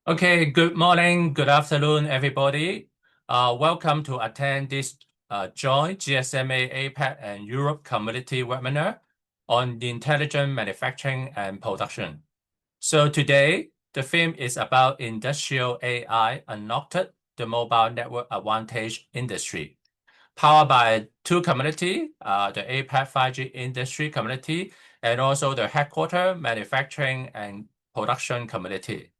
Okay, good morning, good afternoon, everybody. Welcome to attend this joint GSMA APAC and Europe Community webinar on the intelligent manufacturing and production. So today, the theme is about industrial AI unlocked the mobile network advantage industry, powered by two community, the APAC 5G industry community, and also the headquarter manufacturing and production community.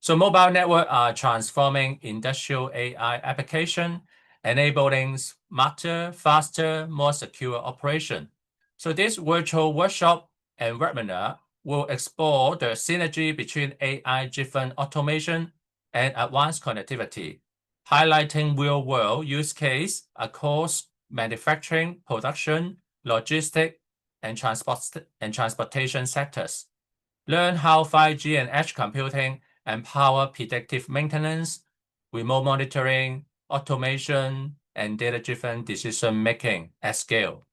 So mobile networks are transforming industrial AI application, enabling smarter, faster, more secure operation. So this virtual workshop and webinar will explore the synergy between AI-driven automation and advanced connectivity, highlighting real-world use case across manufacturing, production, logistics, and transportation sectors. Learn how 5G and edge computing empower predictive maintenance, remote monitoring, automation, and data-driven decision-making at scale.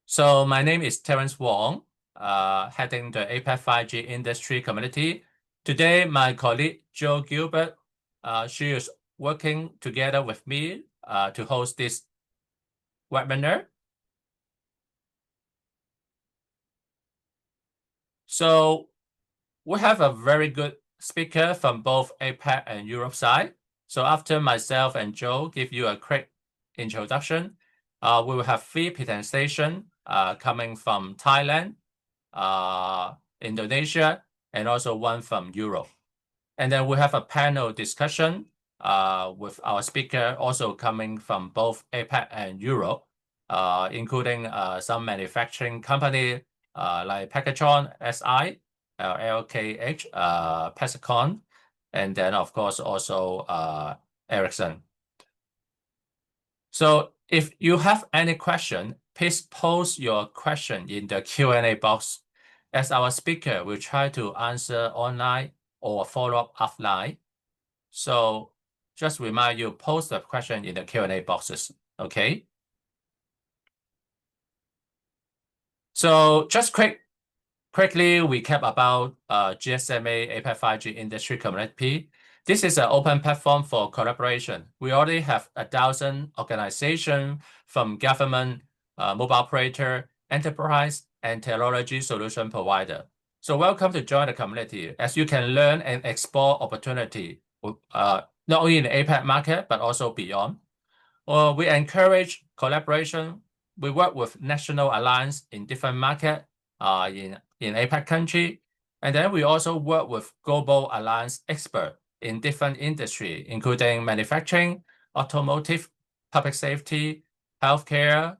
So my name is Terence Wong, heading the APAC 5G industry community. Today, my colleague Jo Gilbert, she is working together with me to host this webinar. So we have a very good speaker from both APAC and Europe side. So after myself and Joe give you a quick introduction, we will have three presentations coming from Thailand, Indonesia, and also one from Europe. And then we have a panel discussion with our speaker also coming from both APAC and Europe, including some manufacturing company like Precicon, SI, LKH, Precicon, and then of course also Ericsson. So if you have any question, please post your question in the Q&A box, as our speaker will try to answer online or follow up offline. So just remind you, post the question in the Q&A boxes, okay? So just quickly recap about GSMA APAC 5G industry community. This is an open platform for collaboration. We already have 1,000 organizations from government, mobile operator, enterprise, and technology solution provider. So welcome to join the community as you can learn and explore opportunity, not only in the APAC market, but also beyond. We encourage collaboration. We work with national alliance in different markets in APAC country. And then we also work with global alliance experts in different industry, including manufacturing, automotive, public safety, healthcare,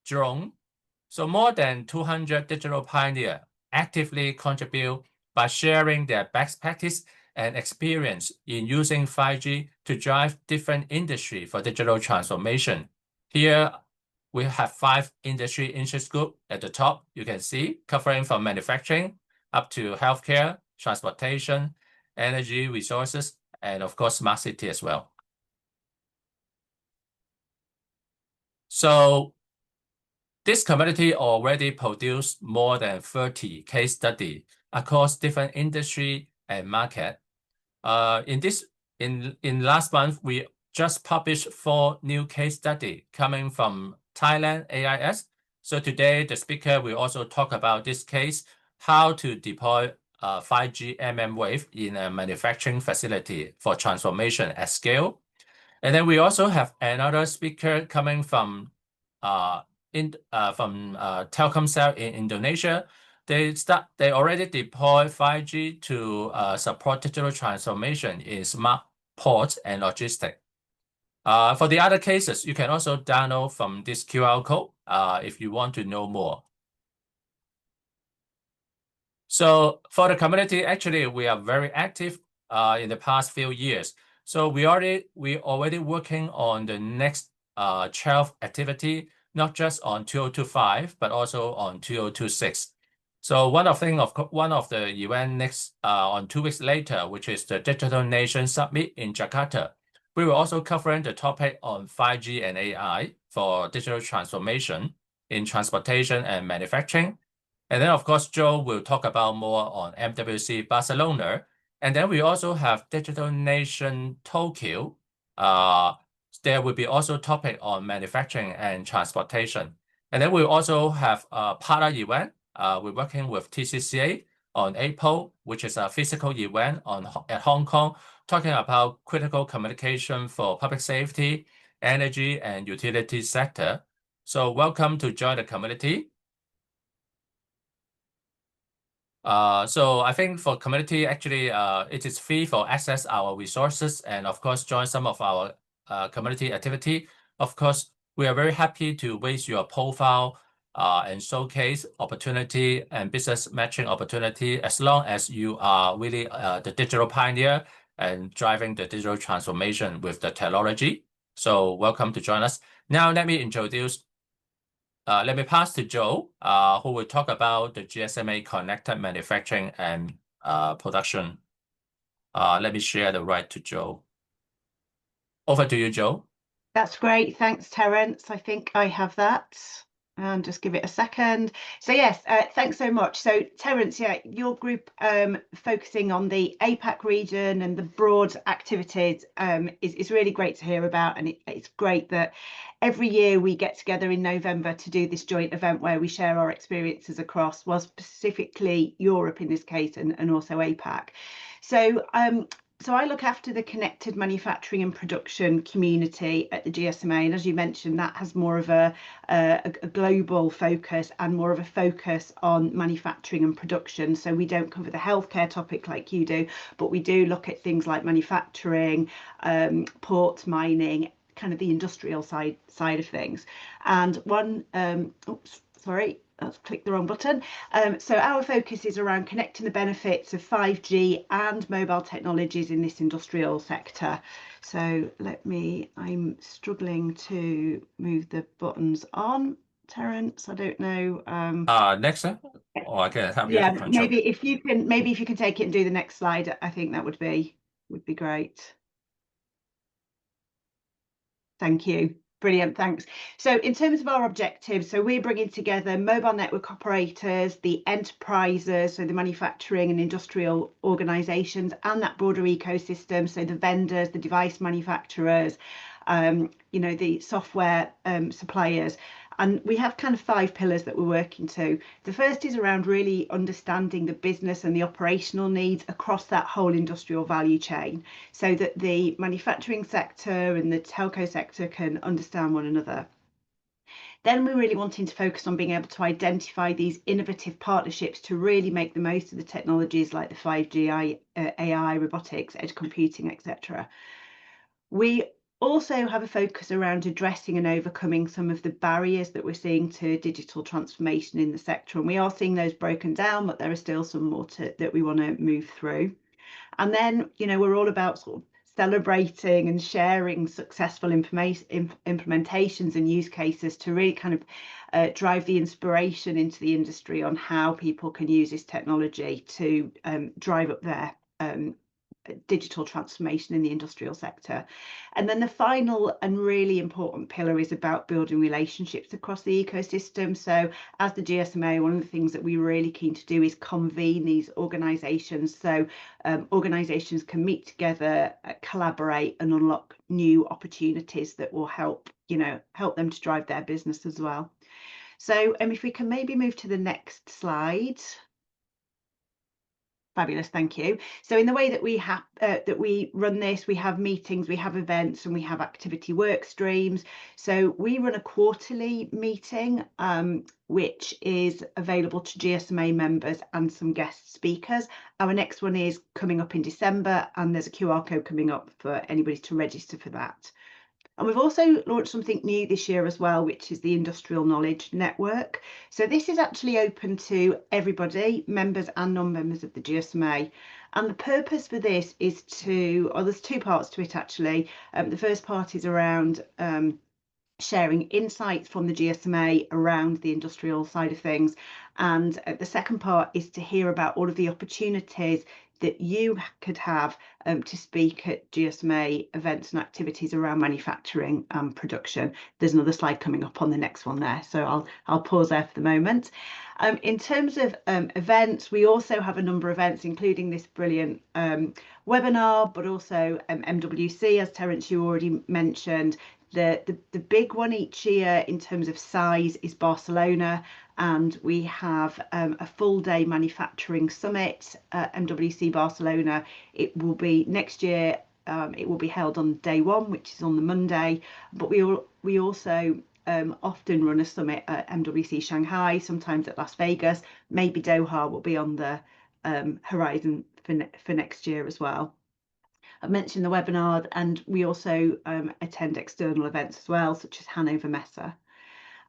drone. So more than 200 digital pioneers actively contribute by sharing their best practice and experience in using 5G to drive different industry for digital transformation. Here, we have 5 industry interest groups at the top, you can see, covering from manufacturing up to healthcare, transportation, energy resources, and of course, smart city as well. So this community already produced more than 30 case studies across different industry and market. In last month, we just published 4 new case studies coming from Thailand AIS. So today, the speaker will also talk about this case, how to deploy 5G mmWave in a manufacturing facility for transformation at scale. And then we also have another speaker coming from Telkomsel in Indonesia. They already deploy 5G to support digital transformation in smart ports and logistics. For the other cases, you can also download from this QR code if you want to know more. So for the community, actually, we are very active in the past few years. So we already working on the next 12 activity, not just on 2025, but also on 2026. So one of the event next on 2 weeks later, which is the Digital Nation Summit in Jakarta, we will also covering the topic on 5G and AI for digital transformation in transportation and manufacturing. And then, of course, Joe will talk about more on MWC Barcelona. And then we also have Digital Nation Tokyo. There will be also topic on manufacturing and transportation. And then we also have a partner event. We're working with TCCA on April, which is a physical event at Hong Kong, talking about critical communication for public safety, energy, and utility sector. So welcome to join the community. So I think for community, actually, it is free for access our resources and of course, join some of our community activity. Of course, we are very happy to raise your profile and showcase opportunity and business matching opportunity as long as you are really the digital pioneer and driving the digital transformation with the technology. So welcome to join us. Now, let me pass to Joe, who will talk about the GSMA connected manufacturing and production. Let me share the right to Joe. Over to you, Joe. That's great. Thanks, Terence. I think I have that. And just give it a second. So yes, thanks so much. So Terence, yeah, your group focusing on the APAC region and the broad activities is really great to hear about. And it's great that every year we get together in November to do this joint event where we share our experiences across, well, specifically Europe in this case, and also APAC. So I look after the connected manufacturing and production community at the GSMA, and as you mentioned, that has more of a global focus and more of a focus on manufacturing and production. So we don't cover the healthcare topic like you do, but we do look at things like manufacturing, ports, mining, kind of the industrial side of things. And one, oops, sorry. Let's click the wrong button. So our focus is around connecting the benefits of 5G and mobile technologies in this industrial sector. So I'm struggling to move the buttons on. Terence, I don't know. Next, or I can have yeah, you maybe if you can take it and do the next slide, I think that would be great. Thank you. Brilliant, thanks. So in terms of our objectives, so we're bringing together mobile network operators, the enterprises, so the manufacturing and industrial organisations, and that broader ecosystem, so the vendors, the device manufacturers, the software suppliers. And we have kind of 5 pillars that we're working to. The first is around really understanding the business and the operational needs across that whole industrial value chain, so that the manufacturing sector and the telco sector can understand one another. Then we're really wanting to focus on being able to identify these innovative partnerships to really make the most of the technologies like the 5G, AI, robotics, edge computing, etc. We also have a focus around addressing and overcoming some of the barriers that we're seeing to digital transformation in the sector. And we are seeing those broken down, but there are still some more that we want to move through. And then, we're all about sort of celebrating and sharing successful implementations and use cases to really kind of drive the inspiration into the industry on how people can use this technology to drive up their digital transformation in the industrial sector. And then the final and really important pillar is about building relationships across the ecosystem. So as the GSMA, one of the things that we're really keen to do is convene these organisations, so organisations can meet together, collaborate and unlock new opportunities that will help them to drive their business as well. So if we can maybe move to the next slide. Fabulous, thank you. So in the way that we run this, we have meetings, we have events, and we have activity work streams. So we run a quarterly meeting, which is available to GSMA members and some guest speakers. Our next one is coming up in December, and there's a QR code coming up for anybody to register for that. And we've also launched something new this year as well, which is the Industrial Knowledge Network. So this is actually open to everybody, members and non-members of the GSMA. And the purpose for this is there's 2 parts to it actually. The first part is around sharing insights from the GSMA around the industrial side of things. And the second part is to hear about all of the opportunities that you could have to speak at GSMA events and activities around manufacturing and production. There's another slide coming up on the next one there, so I'll pause there for the moment. In terms of events, we also have a number of events, including this brilliant webinar, but also MWC, as Terence, you already mentioned. The big one each year in terms of size is Barcelona, and we have a full day manufacturing summit at MWC Barcelona. It will be next year. It will be held on day one, which is on the Monday, but we also often run a summit at MWC Shanghai, sometimes at Las Vegas. Maybe Doha will be on the horizon for next year as well. I mentioned the webinar, and we also attend external events as well, such as Hanover Messe.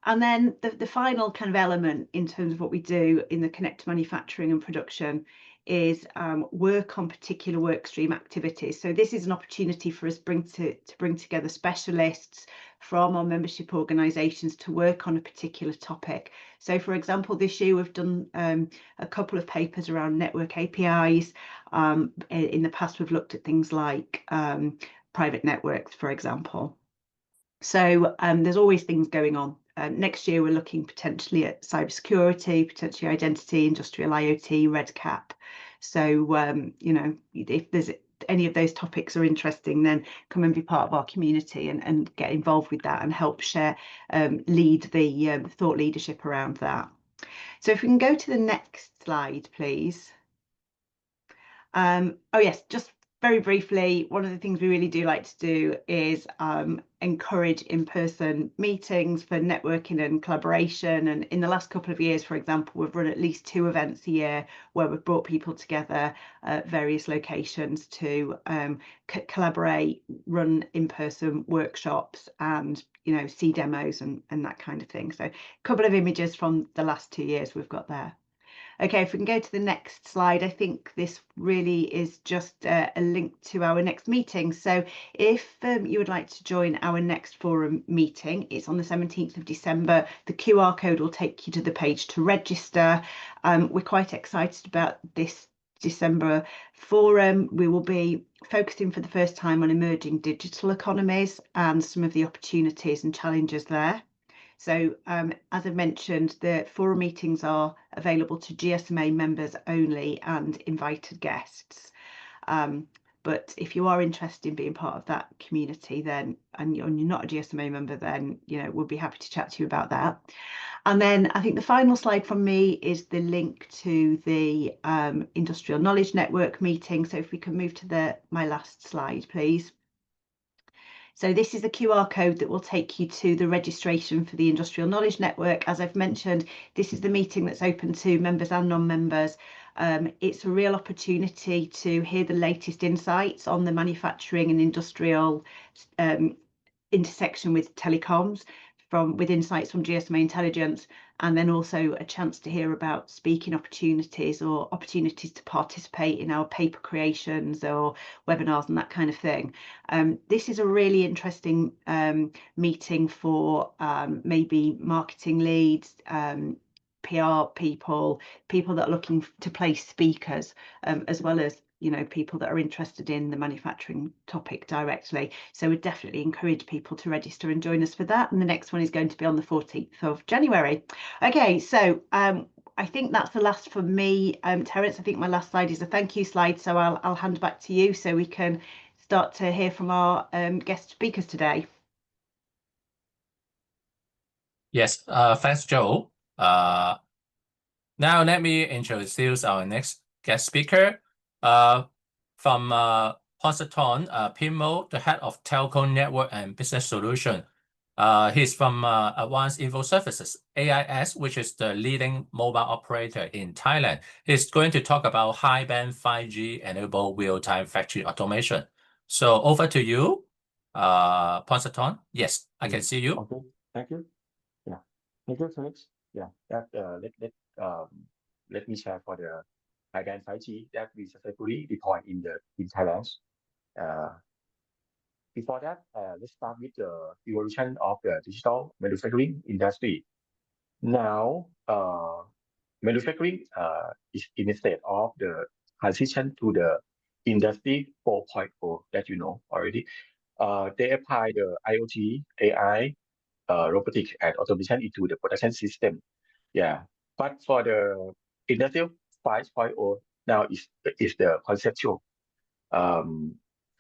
And then the final kind of element in terms of what we do in the Connect to Manufacturing and Production is work on particular work stream activities. So this is an opportunity for us to bring together specialists from our membership organisations to work on a particular topic. So for example, this year we've done a couple of papers around network APIs. In the past we've looked at things like private networks, for example. So there's always things going on. Next year, we're looking potentially at cybersecurity, potentially identity, industrial IoT, RedCap. So, you know, if there's any of those topics are interesting, then come and be part of our community and get involved with that and help share, lead the thought leadership around that. So if we can go to the next slide, please. Oh yes, just very briefly, one of the things we really do like to do is encourage in-person meetings for networking and collaboration. And in the last couple of years, for example, we've run at least 2 events a year where we've brought people together at various locations to collaborate, run in-person workshops, and see demos and that kind of thing. So a couple of images from the last 2 years we've got there. Okay, if we can go to the next slide, I think this really is just a link to our next meeting. So if you would like to join our next forum meeting, it's on the 17th of December. The QR code will take you to the page to register. We're quite excited about this December forum. We will be focusing for the first time on emerging digital economies and some of the opportunities and challenges there. So as I've mentioned, the forum meetings are available to GSMA members only and invited guests. But if you are interested in being part of that community, then and you're not a GSMA member, then we'll be happy to chat to you about that. And then I think the final slide from me is the link to the Industrial Knowledge Network meeting. So if we can move to my last slide, please. So this is the QR code that will take you to the registration for the Industrial Knowledge Network. As I've mentioned, this is the meeting that's open to members and non-members. It's a real opportunity to hear the latest insights on the manufacturing and industrial intersection with telecoms, with insights from GSMA Intelligence, and then also a chance to hear about speaking opportunities or opportunities to participate in our paper creations or webinars and that kind of thing. This is a really interesting meeting for maybe marketing leads, PR people that are looking to place speakers, as well as people that are interested in the manufacturing topic directly. So we definitely encourage people to register and join us for that. And the next one is going to be on the 14th of January. Okay, so I think that's the last for me. Terence, I think my last slide is a thank you slide, so I'll hand back to you so we can start to hear from our guest speakers today. Yes, thanks, Joe. Now let me introduce our next guest speaker. From Precicon, Pimo, the head of Telco Network and Business Solution. He's from Advanced Info Services, AIS, which is the leading mobile operator in Thailand. He's going to talk about high-band 5G-enabled real-time factory automation. So over to you, Precicon. Yes, I can see you. Okay, thank you. Yeah, thank you, Felix. Yeah, let me share for the high-band 5G that we successfully deployed in Thailand. Before that, let's start with the evolution of the digital manufacturing industry. Now, manufacturing is in a state of the transition to the Industry 4.0 that you know already. They apply the IoT, AI, robotics, and automation into the production system. Yeah, but for the Industry 5.0 now is the conceptual,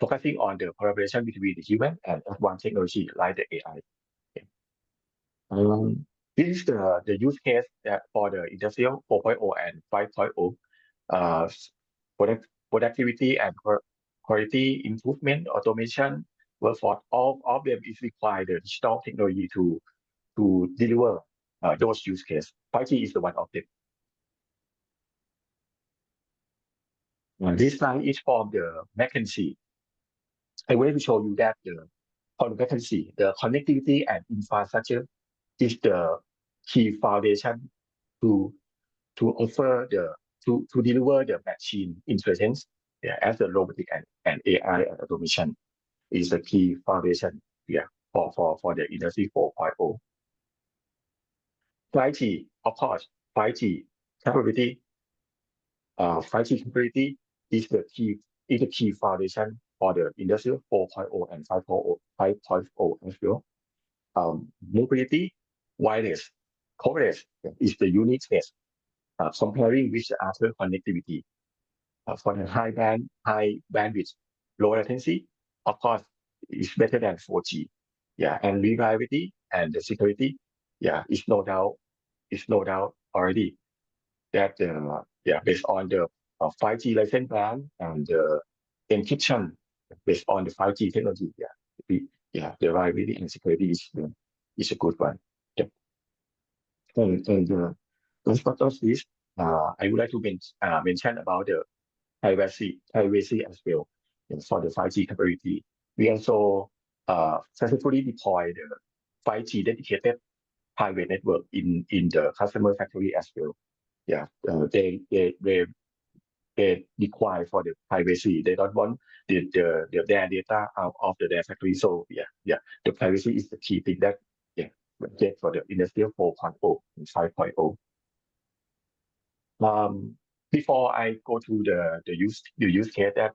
focusing on the collaboration between the human and advanced technology like the AI. Okay. This is the use case that for the Industrial 4.0 and 5.0, productivity and quality improvement, automation, workforce, all of them is require the digital technology to deliver those use cases. 5G is the one of them. This slide is from the McKinsey. I want to show you that from McKinsey, the connectivity and infrastructure is the key foundation to offer to deliver the machine intelligence, as the robotic and AI and automation is the key foundation for the Industry 4.0. 5G, of course, 5G capability. 5G capability is the key foundation for the Industry 4.0 and 5.0 as well. Mobility, wireless, coverage is the uniqueness, comparing with the other connectivity. For the high bandwidth, low latency, of course, is better than 4G. Yeah, and reliability and the security, is no doubt already that based on the 5G license plan and the encryption based on the 5G technology, the reliability and security is a good one. Yeah. And last but not least, I would like to mention about the privacy as well. And for the 5G capability, we also successfully deployed the 5G dedicated private network in the customer factory as well. Yeah, they require for the privacy. They don't want their data out of their factory. So the privacy is the key thing that get for the Industry 4.0 and 5.0. Before I go to the use case that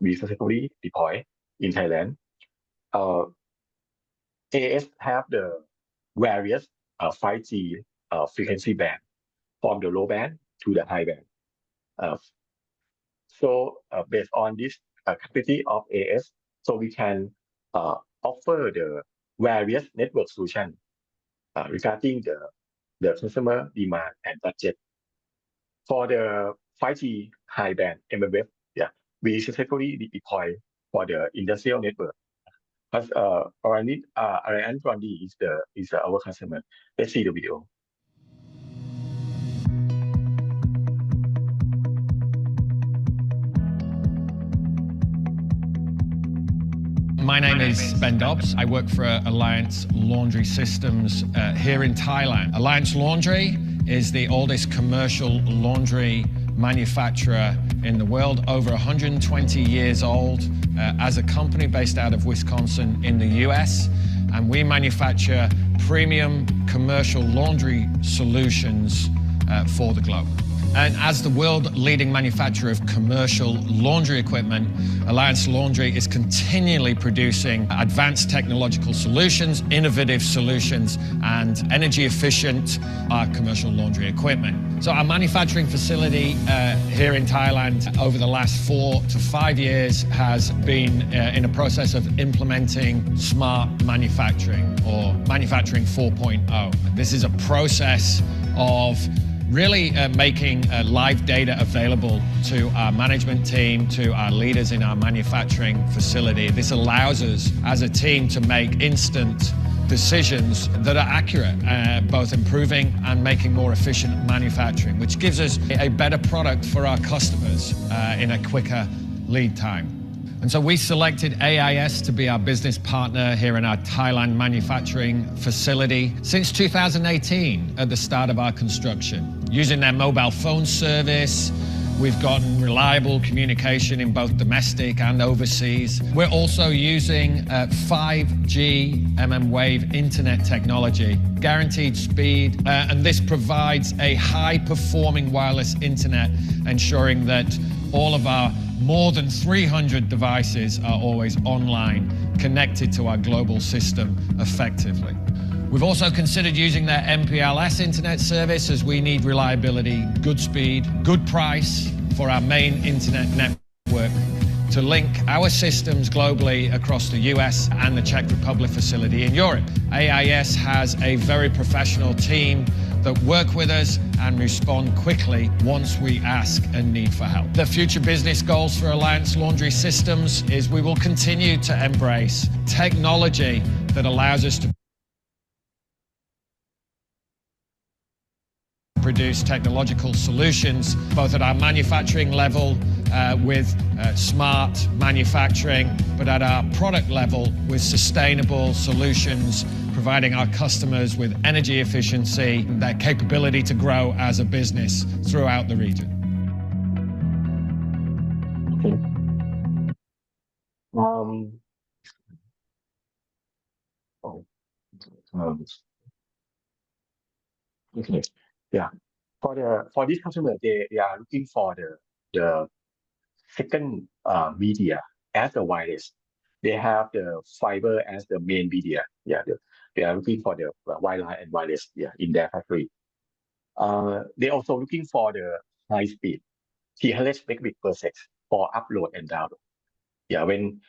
we successfully deploy in Thailand, AIS have the various 5G frequency band from the low band to the high band. So based on this capacity of AIS, so we can offer the various network solution regarding the customer demand and budget. For the 5G high band mmWave, we successfully deploy for the industrial network. As Ariane Grandi is our customer. Let's see the video. My name is Ben Dobbs. I work for Alliance Laundry Systems here in Thailand. Alliance Laundry is the oldest commercial laundry manufacturer in the world, over 120 years old, as a company based out of Wisconsin in the US. And we manufacture premium commercial laundry solutions for the globe. And as the world leading manufacturer of commercial laundry equipment, Alliance Laundry is continually producing advanced technological solutions, innovative solutions, and energy efficient commercial laundry equipment. So our manufacturing facility here in Thailand over the last 4 to 5 years has been in a process of implementing smart manufacturing, or manufacturing 4.0. This is a process of really making live data available to our management team, to our leaders in our manufacturing facility. This allows us as a team to make instant decisions that are accurate, both improving and making more efficient manufacturing, which gives us a better product for our customers in a quicker lead time. And so we selected AIS to be our business partner here in our Thailand manufacturing facility since 2018 at the start of our construction. Using their mobile phone service, we've gotten reliable communication in both domestic and overseas. We're also using 5G mmWave internet technology, guaranteed speed, and this provides a high-performing wireless internet, ensuring that all of our more than 300 devices are always online, connected to our global system effectively. We've also considered using their MPLS internet service as we need reliability, good speed, good price for our main internet network to link our systems globally across the US and the Czech Republic facility in Europe. AIS has a very professional team that work with us and respond quickly once we ask and need for help. The future business goals for Alliance Laundry Systems is we will continue to embrace technology that allows us to produce technological solutions both at our manufacturing level with smart manufacturing, but at our product level with sustainable solutions, providing our customers with energy efficiency, their capability to grow as a business throughout the region. Okay. Yeah. For this customer, they are looking for the second media as the wireless. They have the fiber as the main media. Yeah. They are looking for the wireline and wireless. Yeah, in their factory. They also looking for the high speed 300 megabit per second for upload and download. Yeah, when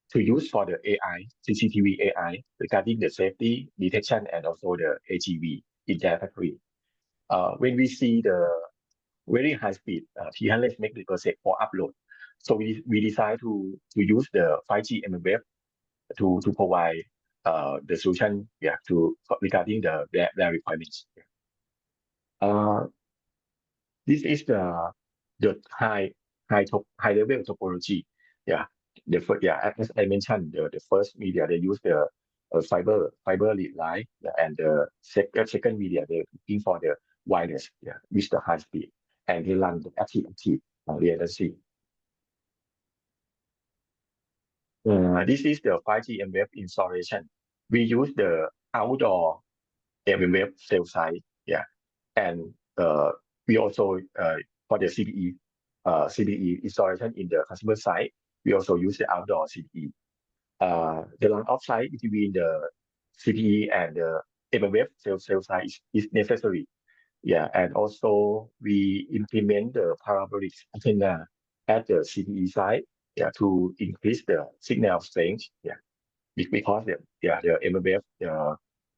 to use for the AI, CCTV AI regarding the safety detection and also the AGV in their factory. When we see the very high speed 300 megabit per second for upload, so we decide to use the 5G mmWave to provide the solution regarding their requirements. This is the high level topology. Yeah. As I mentioned, the first media they use the fiber lead line, and the second media they're looking for the wireless, with the high speed, and they run the active redundancy. This is the 5G mmWave installation. We use the outdoor mmWave cell site, and we also for the CPE installation in the customer site. We also use the outdoor CPE. The run offsite between the CPE and the mmWave cell site is necessary. Yeah, and also we implement the parabolic antenna at the CPE site, to increase the signal strength. Yeah, because the mmWave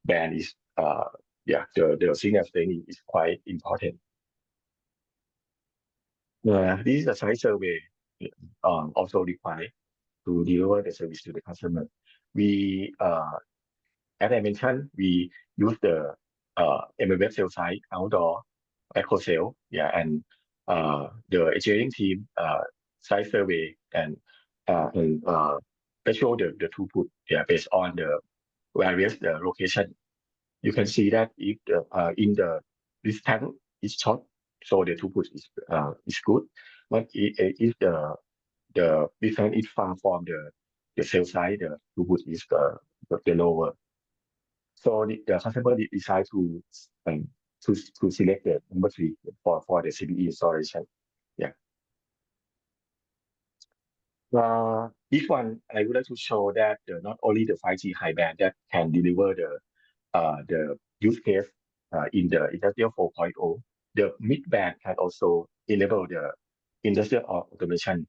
band is the signal strength is quite important. This is a site survey also required to deliver the service to the customer. We, as I mentioned, we use the mmWave cell site outdoor echo cell, and the engineering team site survey and they show the throughput, based on the various location. You can see that if in the distance is short, so the throughput is good. But if the distance is far from the cell site, the throughput is the lower. So the customer decide to select the number 3 for the CPE installation. This one I would like to show that not only the 5G high band that can deliver the use case in the industrial 4.0, the mid band can also enable the industrial automation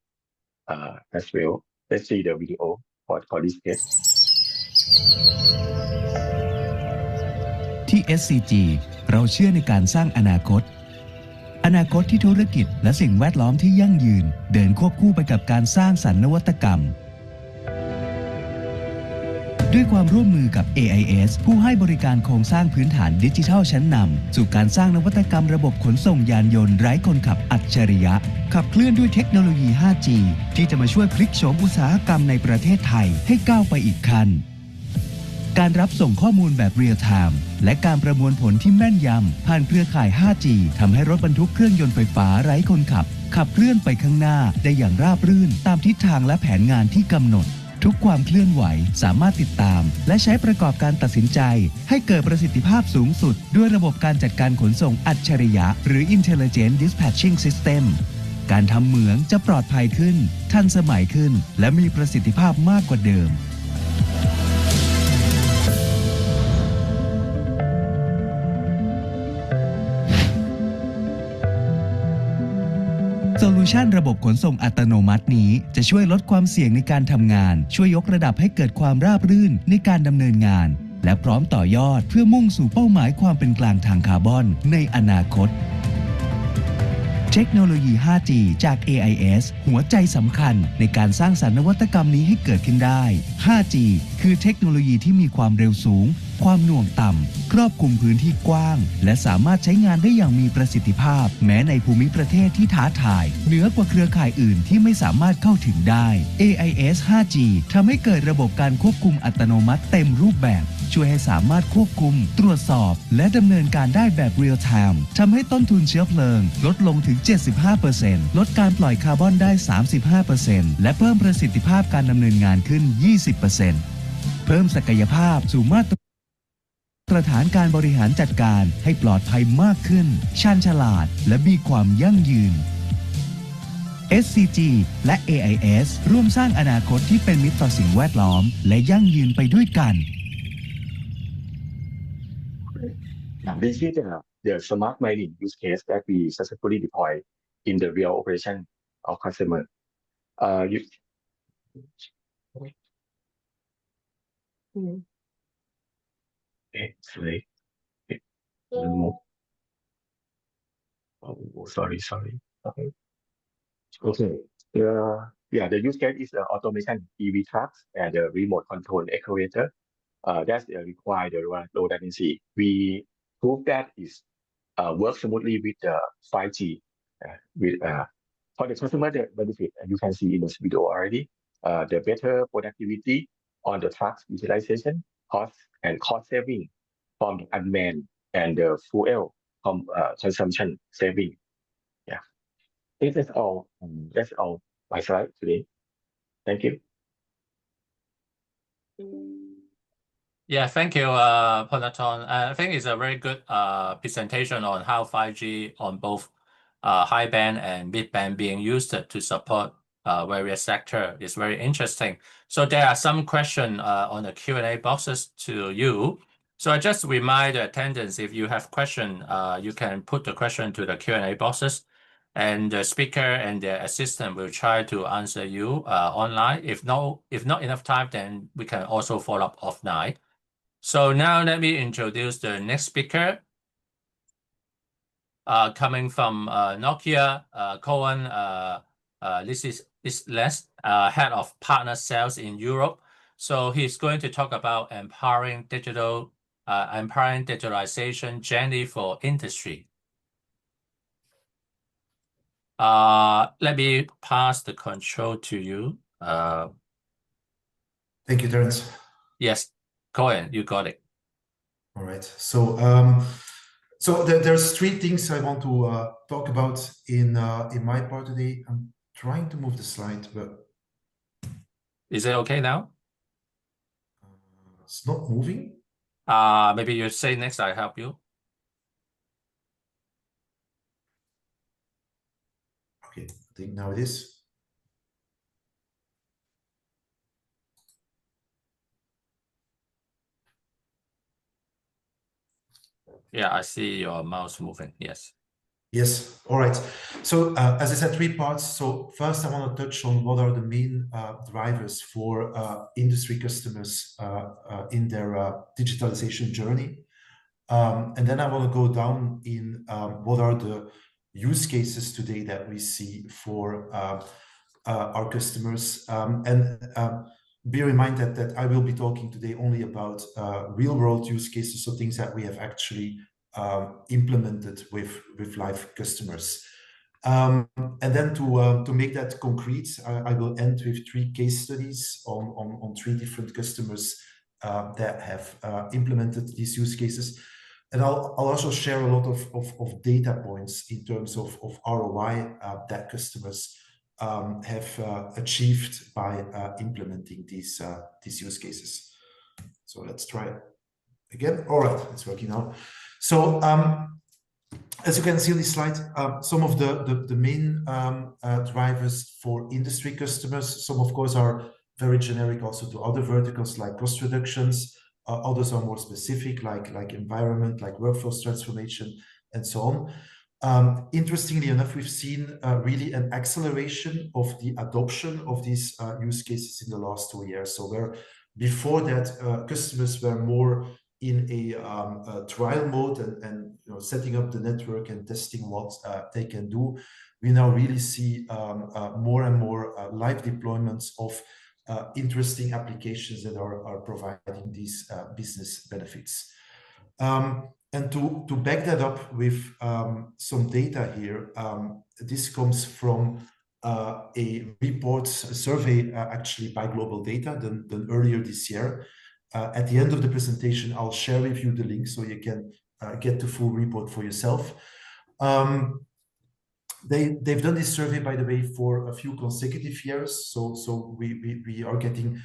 as well. Let's see the video for this case. ที่ SCG เราเชื่อในการสร้างอนาคตที่ธุรกิจและสิ่งแวดล้อมที่ยั่งยืนเดินควบคู่ไปกับการสร้างสรรค์นวัตกรรมด้วยความร่วมมือกับ AIS ผู้ให้บริการโครงสร้างพื้นฐานดิจิทัลชั้นนำสู่การสร้างนวัตกรรมระบบขนส่งยานยนต์ไร้คนขับอัจฉริยะขับเคลื่อนด้วยเทคโนโลยี 5G ที่จะมาช่วยพลิกโฉมอุตสาหกรรมในประเทศไทยให้ก้าวไปอีกขั้นการรับส่งข้อมูลแบบเรียลไทม์และการประมวลผลที่แม่นยำผ่านเครือข่าย 5G ทำให้รถบรรทุกเครื่องยนต์ไฟฟ้าไร้คนขับขับเคลื่อนไปข้างหน้าได้อย่างราบรื่นตามทิศทางและแผนงานที่กำหนด ทุกความเคลื่อนไหวสามารถติดตามและใช้ประกอบการตัดสินใจให้เกิดประสิทธิภาพสูงสุดด้วยระบบการจัดการขนส่งอัจฉริยะหรือ Intelligent Dispatching System การทำเหมืองจะปลอดภัยขึ้นทันสมัยขึ้นและมีประสิทธิภาพมากกว่าเดิมโซลูชันระบบขนส่งอัตโนมัตินี้จะช่วยลดความเสี่ยงในการทำงานช่วยยกระดับให้เกิดความราบรื่นในการดำเนินงานและพร้อมต่อยอดเพื่อมุ่งสู่เป้าหมายความเป็นกลางทางคาร์บอนในอนาคตเทคโนโลยี 5G จาก AIS หัวใจสำคัญในการสร้างสรรค์นวัตกรรมนี้ให้เกิดขึ้นได้ 5G คือเทคโนโลยีที่มีความเร็วสูงความหน่วงต่ำครอบคลุมพื้นที่กว้างและสามารถใช้งานได้อย่างมีประสิทธิภาพแม้ในภูมิประเทศที่ท้าทายเหนือกว่าเครือข่ายอื่นที่ไม่สามารถเข้าถึงได้ AIS 5G ทำให้เกิดระบบการควบคุมอัตโนมัติเต็มรูปแบบช่วยให้สามารถควบคุมตรวจสอบและดำเนินการได้แบบ real time ทำให้ต้นทุนเชื้อเพลิงลดลงถึง 75% ลดการปล่อยคาร์บอนได้ 35% และเพิ่มประสิทธิภาพการดำเนินงานขึ้น 20% เพิ่มศักยภาพสู่มาตรฐานการบริหารจัดการให้ปลอดภัยมากขึ้นชาญฉลาดและมีความยั่งยืน SCG และ AIS ร่วมสร้างอนาคตที่เป็นมิตรต่อสิ่งแวดล้อมและยั่งยืนไปด้วยกัน This is the smart mining use case that we successfully deploy in the real operation of customer. Sorry. One more. Oh, sorry. Okay. The use case is automation EV trucks and the remote control excavator. That's require the low latency. We prove that is work smoothly with the 5G. For the customer the benefit, you can see in this video already. The better productivity on the trucks utilization, cost saving from the unmanned and the fuel consumption saving. Yeah, that's all. That's all my slide today. Thank you. Yeah, thank you, Panaton. I think it's a very good presentation on how 5G on both high band and mid band being used to support various sectors. It's very interesting. So there are some questions on the Q&A boxes to you. So I just remind the attendants, if you have question, you can put the question to the Q&A boxes, and the speaker and the assistant will try to answer you online. If not enough time, then we can also follow up offline. So now let me introduce the next speaker. Coming from Nokia, Colin, this is Les, head of partner sales in Europe. So he's going to talk about empowering digitalization journey for industry. Let me pass the control to you. Thank you, Terence. Yes, Colin, you got it. All right. So there's three things I want to talk about in my part today. I'm trying to move the slide, but is it okay now? It's not moving. Maybe you say next. I help you. Okay, I think now it is. Yeah, I see your mouse moving. Yes. Yes. All right. So as I said, three parts. So first, I want to touch on what are the main drivers for industry customers in their digitalization journey. And then I want to go down in what are the use cases today that we see for our customers. Bear in mind that I will be talking today only about real-world use cases, so things that we have actually implemented with live customers. And then to make that concrete, I will end with three case studies on three different customers that have implemented these use cases. And I'll also share a lot of data points in terms of ROI that customers have achieved by implementing these use cases. So let's try it again. All right, it's working now. So as you can see on this slide, some of the main drivers for industry customers, some of course are very generic also to other verticals like cost reductions. Others are more specific like environment, like workforce transformation, and so on. Interestingly enough, we've seen really an acceleration of the adoption of these use cases in the last 2 years. So where before that, customers were more in a trial mode and setting up the network and testing what they can do, we now really see more and more live deployments of interesting applications that are providing these business benefits. And to back that up with some data here, this comes from a report, a survey actually by Global Data done earlier this year. At the end of the presentation, I'll share with you the link so you can get the full report for yourself. They've done this survey, by the way, for a few consecutive years. So we are getting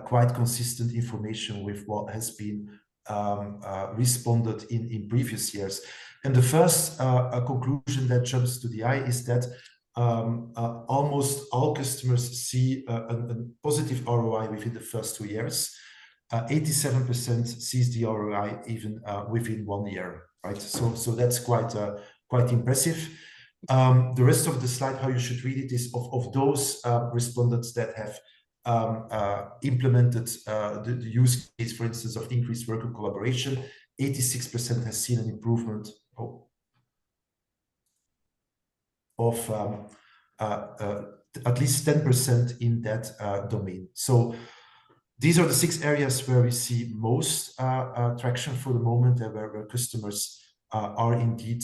quite consistent information with what has been responded in previous years. And the first conclusion that jumps to the eye is that almost all customers see a positive ROI within the first 2 years. 87% sees the ROI even within 1 year, right? So that's quite impressive. The rest of the slide, how you should read it, is of those respondents that have implemented the use case, for instance, of increased worker collaboration. 86% has seen an improvement of at least 10% in that domain. So these are the 6 areas where we see most traction for the moment, and where customers are indeed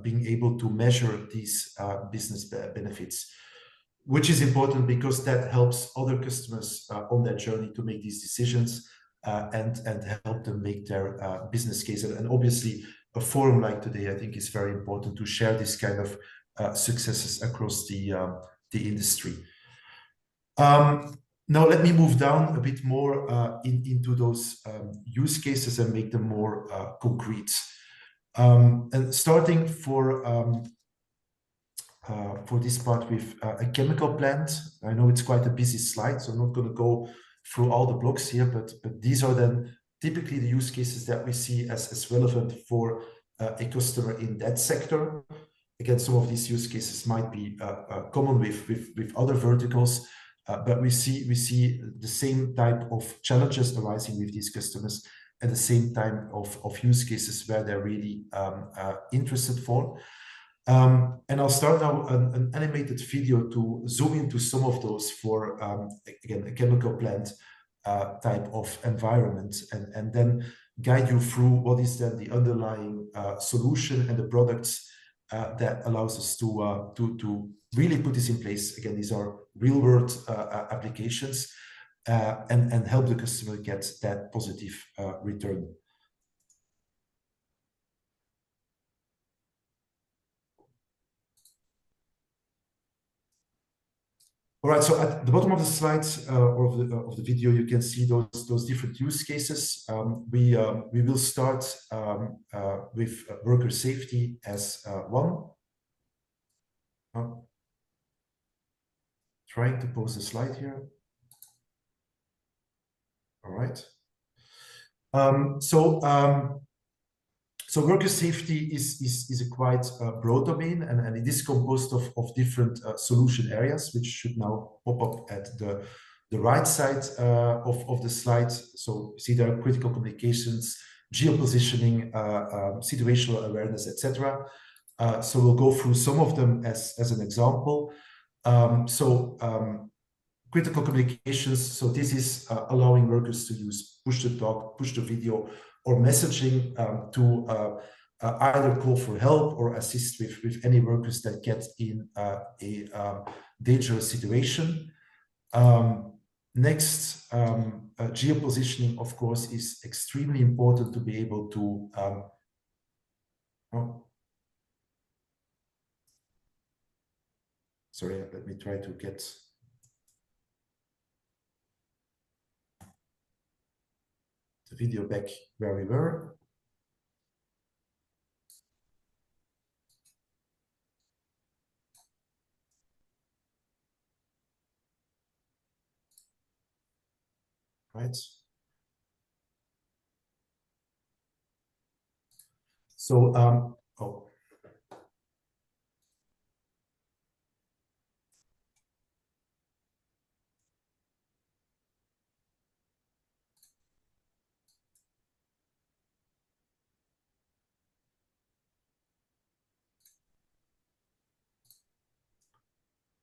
being able to measure these business benefits, which is important because that helps other customers on their journey to make these decisions and help them make their business case. And obviously, a forum like today, I think, is very important to share this kind of successes across the industry. Now, let me move down a bit more into those use cases and make them more concrete. And starting for this part with a chemical plant. I know it's quite a busy slide, so I'm not going to go through all the blocks here, but these are then typically the use cases that we see as relevant for a customer in that sector. Again, some of these use cases might be common with other verticals, but we see the same type of challenges arising with these customers at the same time of use cases where they're really interested for. And I'll start now an animated video to zoom into some of those for, again, a chemical plant type of environment, and then guide you through what is then the underlying solution and the products that allows us to really put this in place. Again, these are real-world applications and help the customer get that positive return. All right, so at the bottom of the slides or of the video, you can see those different use cases. We will start with worker safety as one. Trying to post a slide here. All right. So worker safety is a quite broad domain, and it is composed of different solution areas, which should now pop up at the right side of the slide. So see there are critical communications, geopositioning, situational awareness, etc. So we'll go through some of them as an example. Critical communications, so this is allowing workers to use push-to-talk, push-to-video, or messaging to either call for help or assist with any workers that get in a dangerous situation. Next, geopositioning, of course, is extremely important to be able to Sorry, let me try to get the video back where we were. Right. So, oh.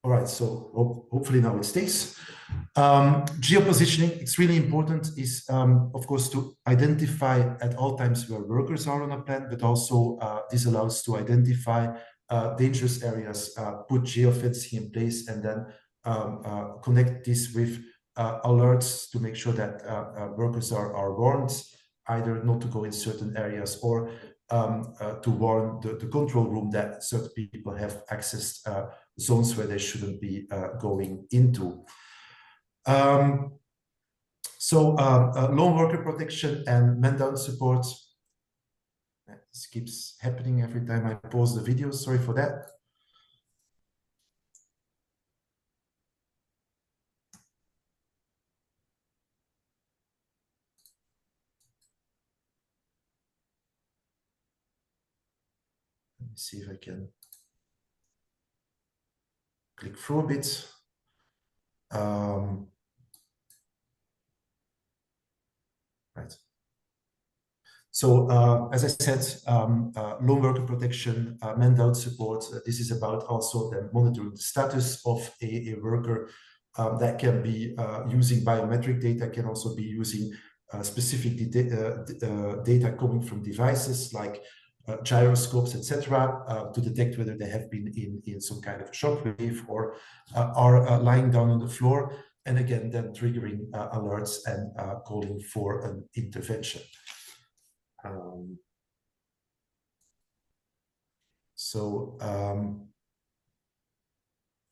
All right, so hopefully now it stays. Geopositioning, it's really important, is of course to identify at all times where workers are on a plant, but also this allows to identify dangerous areas, put geofencing in place, and then connect this with alerts to make sure that workers are warned either not to go in certain areas or to warn the control room that certain people have accessed zones where they shouldn't be going into. Lone worker protection and man-down support. This keeps happening every time I pause the video. Sorry for that. Let me see if I can click through a bit. Right. So as I said, lone worker protection, man-down support, this is about also then monitoring the status of a worker. That can be using biometric data, can also be using specific data coming from devices like gyroscopes, etc., to detect whether they have been in some kind of a shockwave or are lying down on the floor. And again, then triggering alerts and calling for an intervention.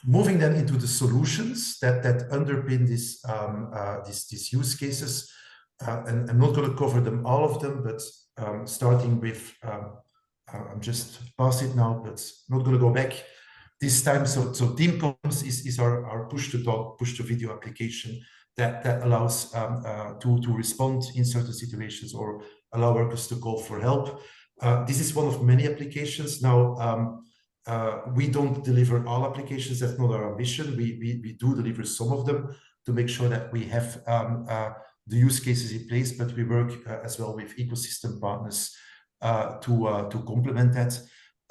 Moving then into the solutions that underpin this these use cases, and I'm not going to cover them all of them, but starting with I'm just past it now, but not going to go back this time. So TeamComms is our push to talk, push to video application that allows to respond in certain situations or allow workers to call for help. This is one of many applications. Now, we don't deliver all applications. That's not our ambition. We do deliver some of them to make sure that we have the use cases in place, but we work as well with ecosystem partners to complement that.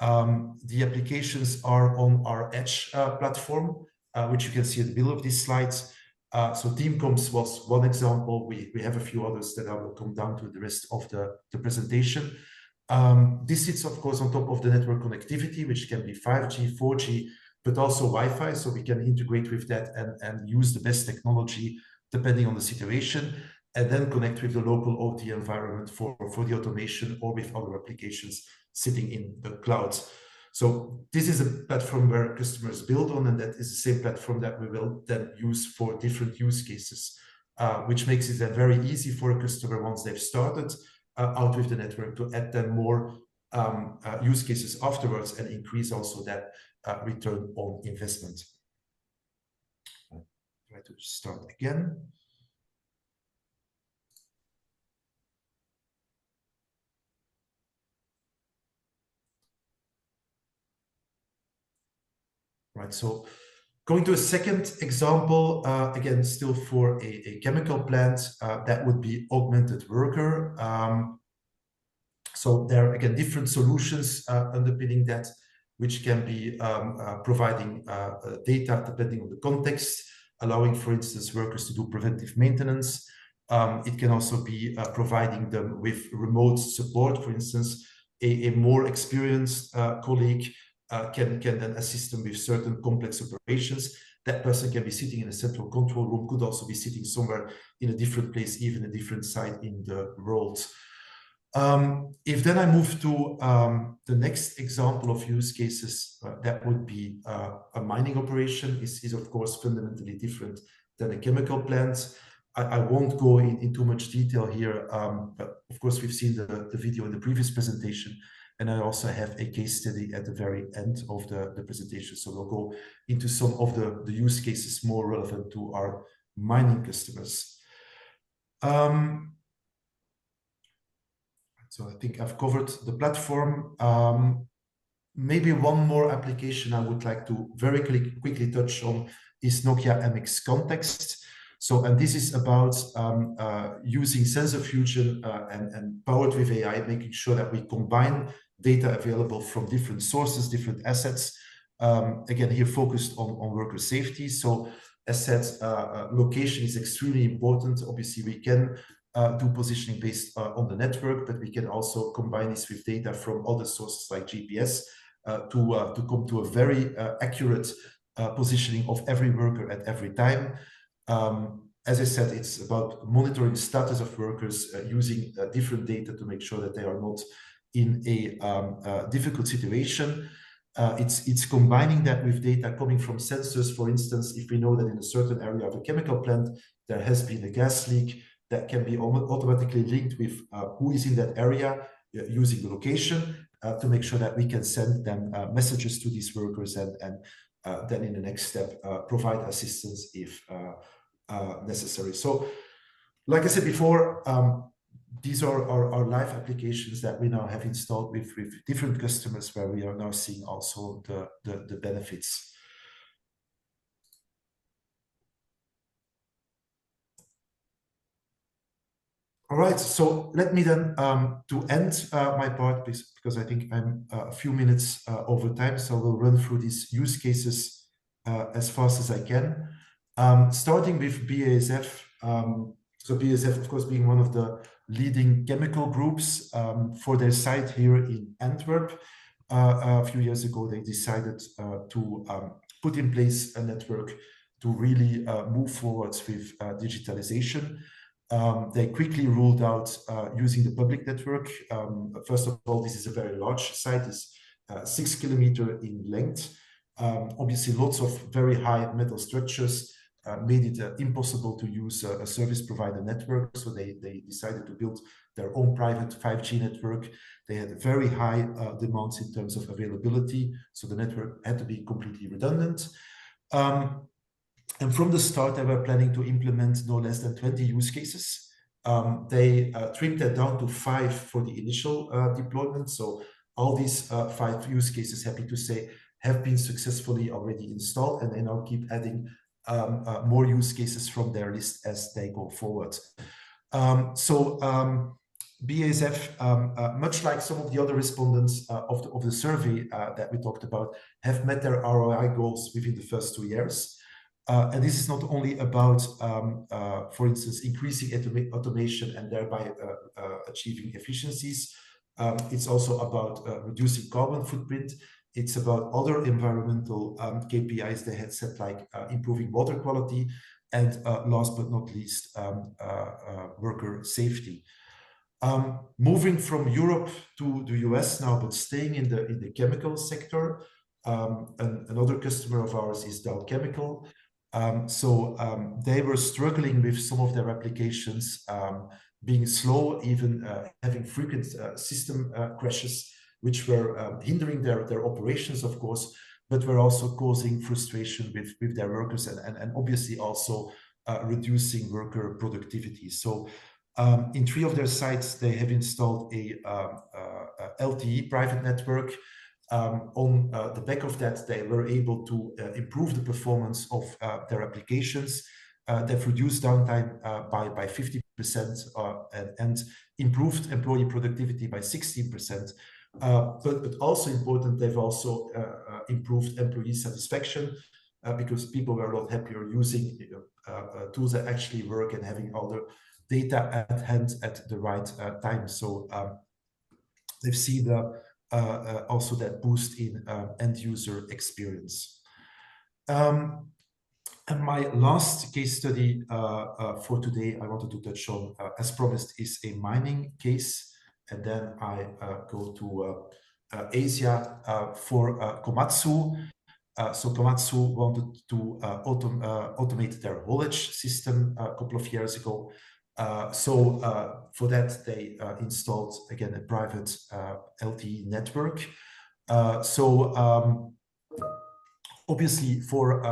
The applications are on our Edge platform, which you can see at the middle of these slides. So TeamComms was one example. We have a few others that I will come down to the rest of the presentation. This sits, of course, on top of the network connectivity, which can be 5G, 4G, but also Wi-Fi. So we can integrate with that and use the best technology depending on the situation, and then connect with the local OT environment for the automation or with other applications sitting in the cloud. So this is a platform where customers build on, and that is the same platform that we will then use for different use cases, which makes it then very easy for a customer once they've started out with the network to add then more use cases afterwards and increase also that return on investment. I'll try to start again. Right, so going to a second example, again, still for a chemical plant, that would be augmented worker. So there are, again, different solutions underpinning that, which can be providing data depending on the context, allowing, for instance, workers to do preventive maintenance. It can also be providing them with remote support. For instance, a more experienced colleague can then assist them with certain complex operations. That person can be sitting in a central control room, could also be sitting somewhere in a different place, even a different site in the world. If then I move to the next example of use cases, that would be a mining operation is of course fundamentally different than a chemical plant. I won't go in too much detail here, but of course we've seen the video in the previous presentation, and I also have a case study at the very end of the presentation. So we'll go into some of the use cases more relevant to our mining customers. So I think I've covered the platform. Maybe one more application I would like to very quickly touch on is Nokia MX Context. So, and this is about using sensor fusion and powered with AI, making sure that we combine data available from different sources, different assets. Again, here focused on worker safety. So as said, location is extremely important. Obviously, we can do positioning based on the network, but we can also combine this with data from other sources like GPS to come to a very accurate positioning of every worker at every time. As I said, it's about monitoring status of workers using different data to make sure that they are not in a difficult situation. It's combining that with data coming from sensors. For instance, if we know that in a certain area of a chemical plant there has been a gas leak, that can be automatically linked with who is in that area using the location to make sure that we can send them messages to these workers and then in the next step provide assistance if necessary. So like I said before, these are our live applications that we now have installed with different customers where we are now seeing also the benefits. All right, so let me then to end my part, because I think I'm a few minutes over time, so we'll run through these use cases as fast as I can. Starting with BASF. So BASF, of course, being one of the leading chemical groups for their site here in Antwerp. A few years ago, they decided to put in place a network to really move forwards with digitalization. They quickly ruled out using the public network. First of all, this is a very large site. It's 6 kilometers in length. Obviously, lots of very high metal structures made it impossible to use a service provider network. So they decided to build their own private 5G network. They had very high demands in terms of availability. So the network had to be completely redundant. And from the start, they were planning to implement no less than 20 use cases. They trimmed that down to 5 for the initial deployment. So all these 5 use cases, happy to say, have been successfully already installed, and they now keep adding more use cases from their list as they go forward. BASF, much like some of the other respondents of the survey that we talked about, have met their ROI goals within the first 2 years. And this is not only about, for instance, increasing automation and thereby achieving efficiencies. It's also about reducing carbon footprint. It's about other environmental KPIs they had set, like improving water quality, and last but not least, worker safety. Moving from Europe to the US now, but staying in the chemical sector, another customer of ours is Dow Chemical. They were struggling with some of their applications being slow, even having frequent system crashes, which were hindering their operations, of course, but were also causing frustration with their workers and obviously also reducing worker productivity. So in 3 of their sites, they have installed a LTE private network. On the back of that, they were able to improve the performance of their applications. They've reduced downtime by 50% and improved employee productivity by 16%. But also important, they've also improved employee satisfaction because people were a lot happier using tools that actually work and having all the data at hand at the right time. So they've seen also that boost in end user experience. And my last case study for today I wanted to touch on, as promised, is a mining case. and then I go to Asia for Komatsu. So Komatsu wanted to automate their haulage system a couple of years ago. So for that, they installed, again, a private LTE network. Obviously, for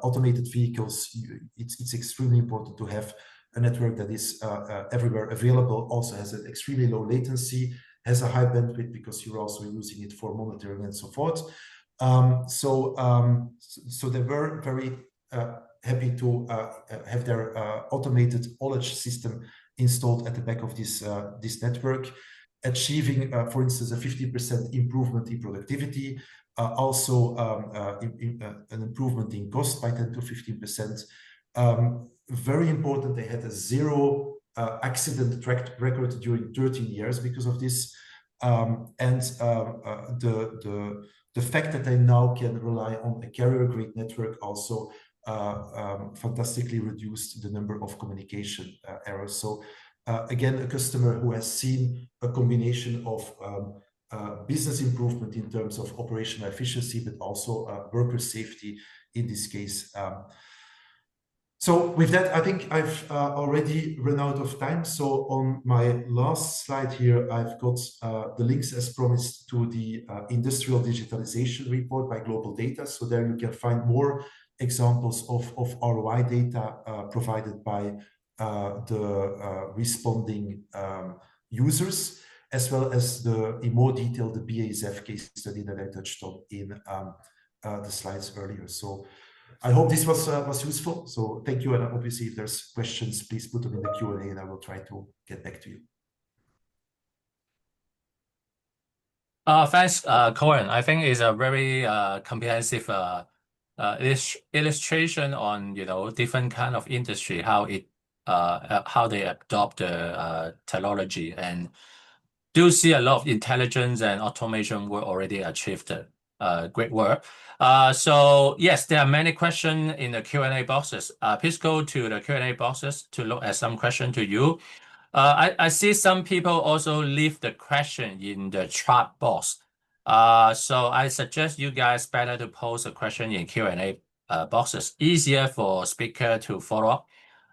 automated vehicles, it's extremely important to have a network that is everywhere available, also has an extremely low latency, has a high bandwidth because you're also using it for monitoring and so forth. So they were very happy to have their automated haulage system installed at the back of this network, achieving, for instance, a 50% improvement in productivity, also an improvement in cost by 10 to 15%. Very important, they had a zero accident track record during 13 years because of this. The fact that they now can rely on a carrier-grade network also fantastically reduced the number of communication errors. So again, a customer who has seen a combination of business improvement in terms of operational efficiency, but also worker safety in this case. So with that, I think I've already run out of time. So on my last slide here, I've got the links as promised to the Industrial Digitalization Report by Global Data. So there you can find more examples of ROI data provided by the responding users, as well as in more detail, the BASF case study that I touched on in the slides earlier. So I hope this was useful. So thank you. And obviously, if there's questions, please put them in the Q&A and I will try to get back to you. Thanks, Colin. I think it's a very comprehensive illustration on different kind of industry, how they adopt the technology, and do see a lot of intelligence and automation work already achieved. Great work. So yes, there are many questions in the Q&A boxes. Please go to the Q&A boxes to look at some questions to you. I see some people also leave the question in the chat box. So I suggest you guys better to post a question in Q&A boxes, easier for speaker to follow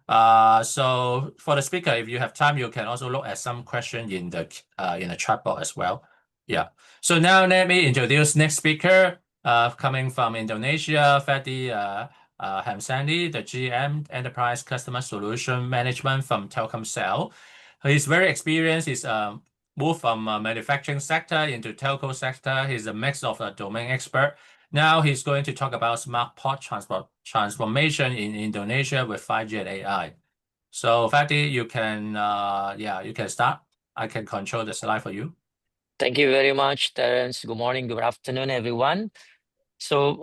up. So for the speaker, if you have time, you can also look at some question in the chat box as well. Yeah. So now let me introduce next speaker, coming from Indonesia, Fadi Hamsani, the GM Enterprise Customer Solution Management from Telkomsel. He's very experienced. He's moved from manufacturing sector into telco sector. He's a mix of a domain expert. Now he's going to talk about smart port transformation in Indonesia with 5G and AI. So Fadi, you can start. I can control the slide for you. Thank you very much, Terence. Good morning, good afternoon, everyone. So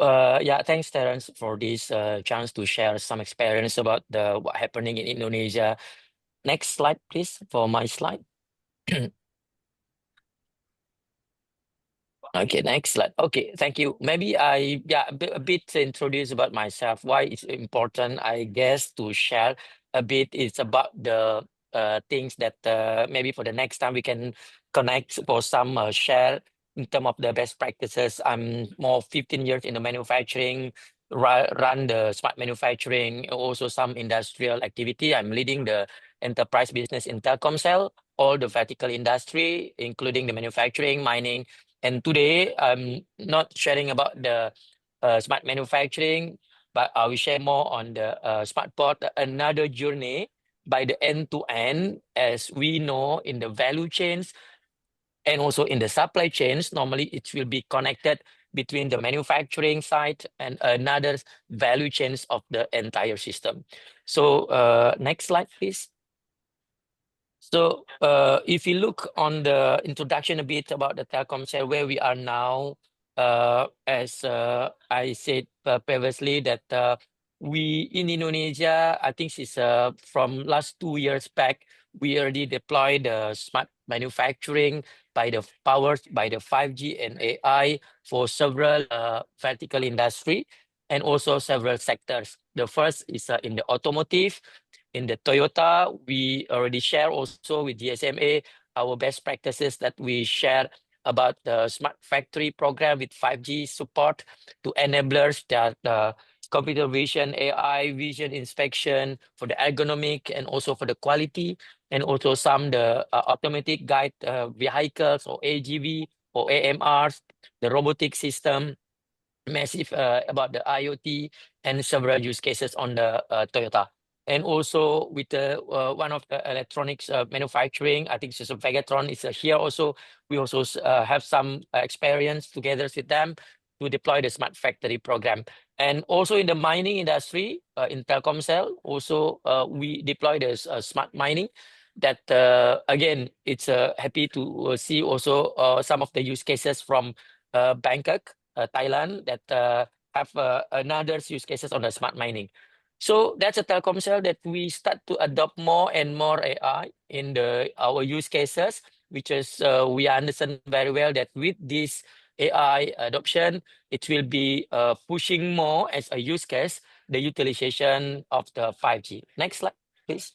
thanks, Terence, for this chance to share some experience about what happening in Indonesia. Next slide, please, for my slide. Okay, next slide. Okay, thank you. Maybe a bit introduce about myself, why it's important, I guess, to share a bit. It's about the things that maybe for the next time we can connect for some share in terms of the best practices. I'm more 15 years in the manufacturing, run the smart manufacturing, also some industrial activity. I'm leading the enterprise business in Telkomsel, all the vertical industry, including the manufacturing, mining. And today, I'm not sharing about the smart manufacturing, but I will share more on the smart port, another journey by the end-to-end, as we know in the value chains and also in the supply chains. Normally, it will be connected between the manufacturing side and another value chains of the entire system. So next slide, please. So if you look on the introduction a bit about the Telkomsel, where we are now, as I said previously, that we in Indonesia, I think it's from last 2 years back, we already deployed the smart manufacturing powered by the 5G and AI for several vertical industry and also several sectors. The first is in the automotive. In the Toyota, we already share also with GSMA our best practices that we share about the smart factory program with 5G support to enablers that computer vision, AI, vision inspection for the ergonomic and also for the quality, and also some the automatic guide vehicles or AGV or AMRs, the robotic system, massive about the IoT and several use cases on the Toyota. And also with the one of the electronics manufacturing, I think System Vegatron is here also. We also have some experience together with them to deploy the smart factory program. And also in the mining industry, in Telkomsel, also we deploy this smart mining. That again, it's happy to see also some of the use cases from Bangkok, Thailand, that have another use cases on the smart mining. So that's a Telkomsel that we start to adopt more and more AI in our use cases, which is we understand very well that with this AI adoption, it will be pushing more as a use case the utilization of the 5G. Next slide, please.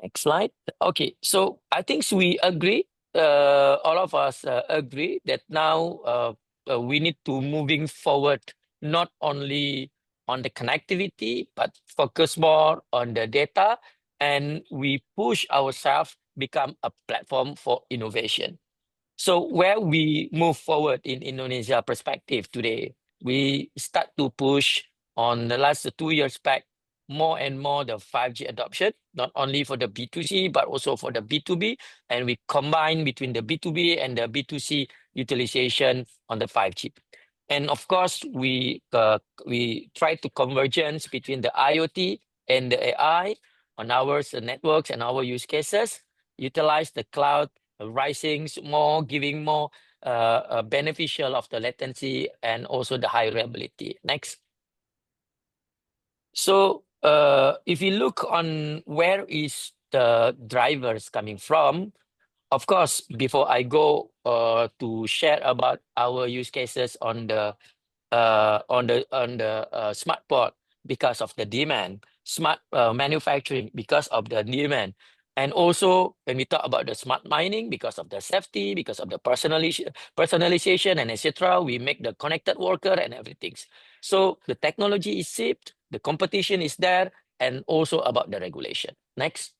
Next slide. Okay, so I think we agree, all of us agree that now we need to moving forward, not only on the connectivity, but focus more on the data, and we push ourselves become a platform for innovation. So where we move forward in Indonesia perspective today, we start to push on the last 2 years back, more and more the 5G adoption, not only for the B2C, but also for the B2B. And we combine between the B2B and the B2C utilization on the 5G. And of course, we try to convergence between the IoT and the AI on our networks and our use cases, utilize the cloud, rising more, giving more beneficial of the latency and also the high reliability. Next. So if you look on where is the drivers coming from, of course, before I go to share about our use cases on the smart port because of the demand, smart manufacturing because of the demand, and also when we talk about the smart mining because of the safety, because of the personalization and etc., we make the connected worker and everything. So the technology is shipped, the competition is there, and also about the regulation. Next.